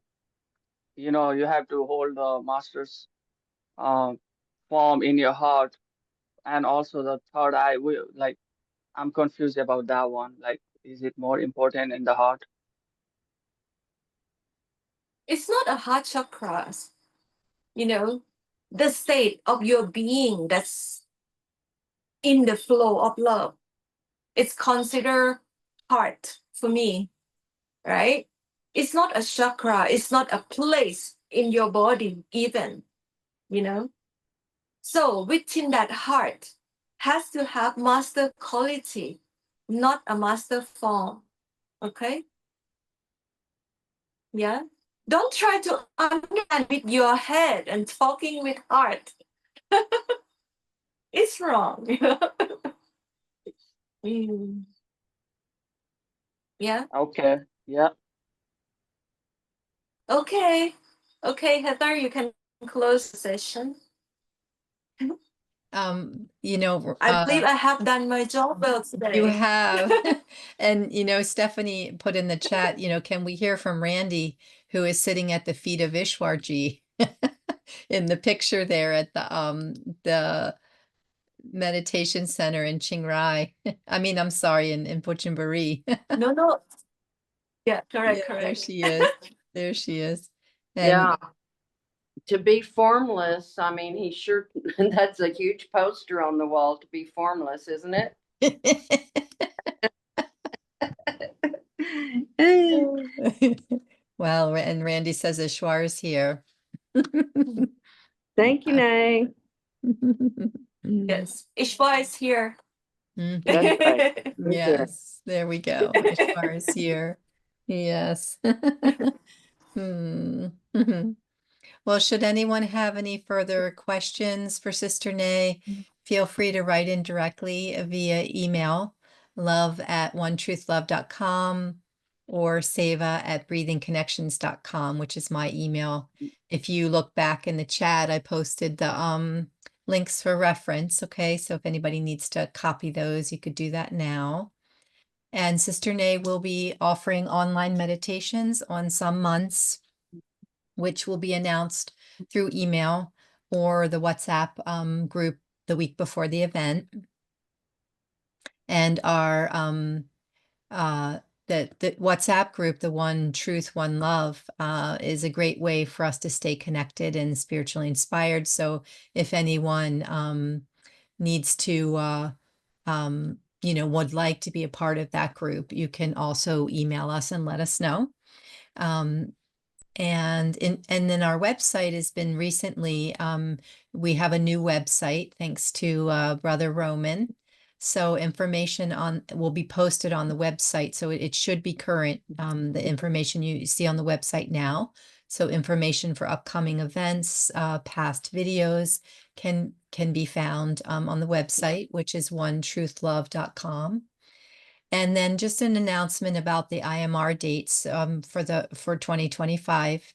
you have to hold the master's uh, form in your heart, and also the third eye. I'm confused about that one. Like, is it more important in the heart? It's not a heart chakra. you know, the state of your being that's in the flow of love. It's considered heart for me, right? It's not a chakra, it's not a place in your body, even, you know. So within that heart has to have master quality, not a master form. Okay? Yeah. Don't try to understand with your head and talking with heart. It's wrong. Mm. Yeah. Okay. Yeah. Okay. Okay, Heather, you can close the session. You know, I believe I have done my job well today. you have. And, you know, Stephanie put in the chat, you know, can we hear from Randy, who is sitting at the feet of Ishwarji in the picture there at the meditation center in Chiang Rai. I mean, I'm sorry, in Puchonburi. No, no. Yeah, correct, Yeah, there correct. she is. There she is. Yeah. And To be formless, I mean, he sure, that's a huge poster on the wall, to be formless, isn't it? well, and Randy says Ishwar's here. Thank you, Nay. Yes, Ishwa is here. Mhm. That's right. Yes, there we go. Ishwar is here. Yes. Hmm. Well, should anyone have any further questions for Sister Nay, feel free to write in directly via email, love@onetruethlove.com or seva@breathingconnections.com, which is my email. If you look back in the chat, I posted the links for reference. Okay, so if anybody needs to copy those, you could do that now. And Sister Nay will be offering online meditations on some months, which will be announced through email or the WhatsApp group the week before the event. And our the WhatsApp group, the One Truth, One Love, is a great way for us to stay connected and spiritually inspired. So if anyone needs to you know, would like to be a part of that group, you can also email us and let us know. And then our website has been recently, we have a new website thanks to Brother Roman. So information will be posted on the website. So it should be current, the information you see on the website now. So information for upcoming events, past videos can be found on the website, which is onetruethlove.com. And then just an announcement about the IMR dates for 2025.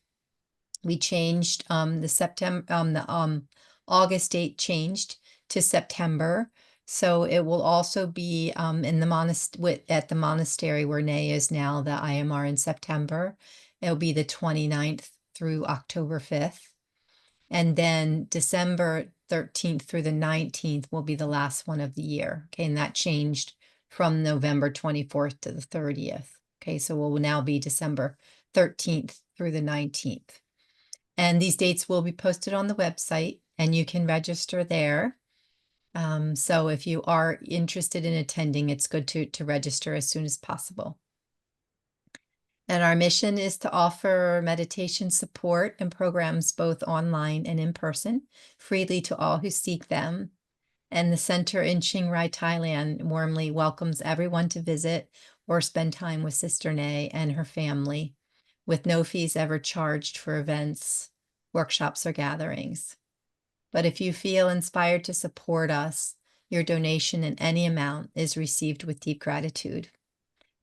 We changed the August date changed to September. So it will also be in the at the monastery where Nay is now, the IMR in September. It'll be the 29th through October 5th. And then December 13th through the 19th will be the last one of the year. Okay, and that changed from November 24th to the 30th. Okay, so it will now be December 13th through the 19th. And these dates will be posted on the website and you can register there. So if you are interested in attending, it's good to register as soon as possible. And our mission is to offer meditation support and programs both online and in person, freely to all who seek them. And the center in Chiang Rai, Thailand warmly welcomes everyone to visit or spend time with Sister Nay and her family, with no fees ever charged for events, workshops, or gatherings. But if you feel inspired to support us, your donation in any amount is received with deep gratitude.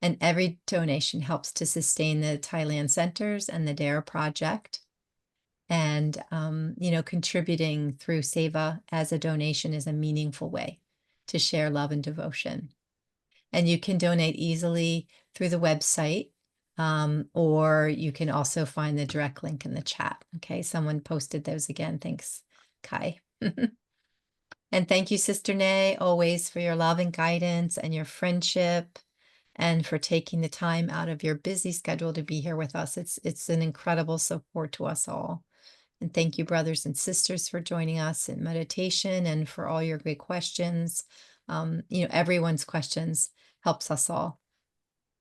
And every donation helps to sustain the Thailand centers and the DARE project. And, you know, contributing through Seva as a donation is a meaningful way to share love and devotion. And you can donate easily through the website, or you can also find the direct link in the chat. Okay, someone posted those again. Thanks, Kai. And thank you, Sister Nay, always for your love and guidance and your friendship, and for taking the time out of your busy schedule to be here with us. It's an incredible support to us all. And thank you, brothers and sisters, for joining us in meditation and for all your great questions. Everyone's questions helps us all.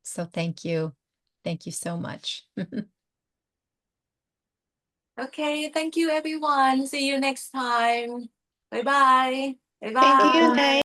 So thank you. Thank you so much. Okay, thank you everyone. See you next time. Bye bye. Bye Thank you, bye. Nay.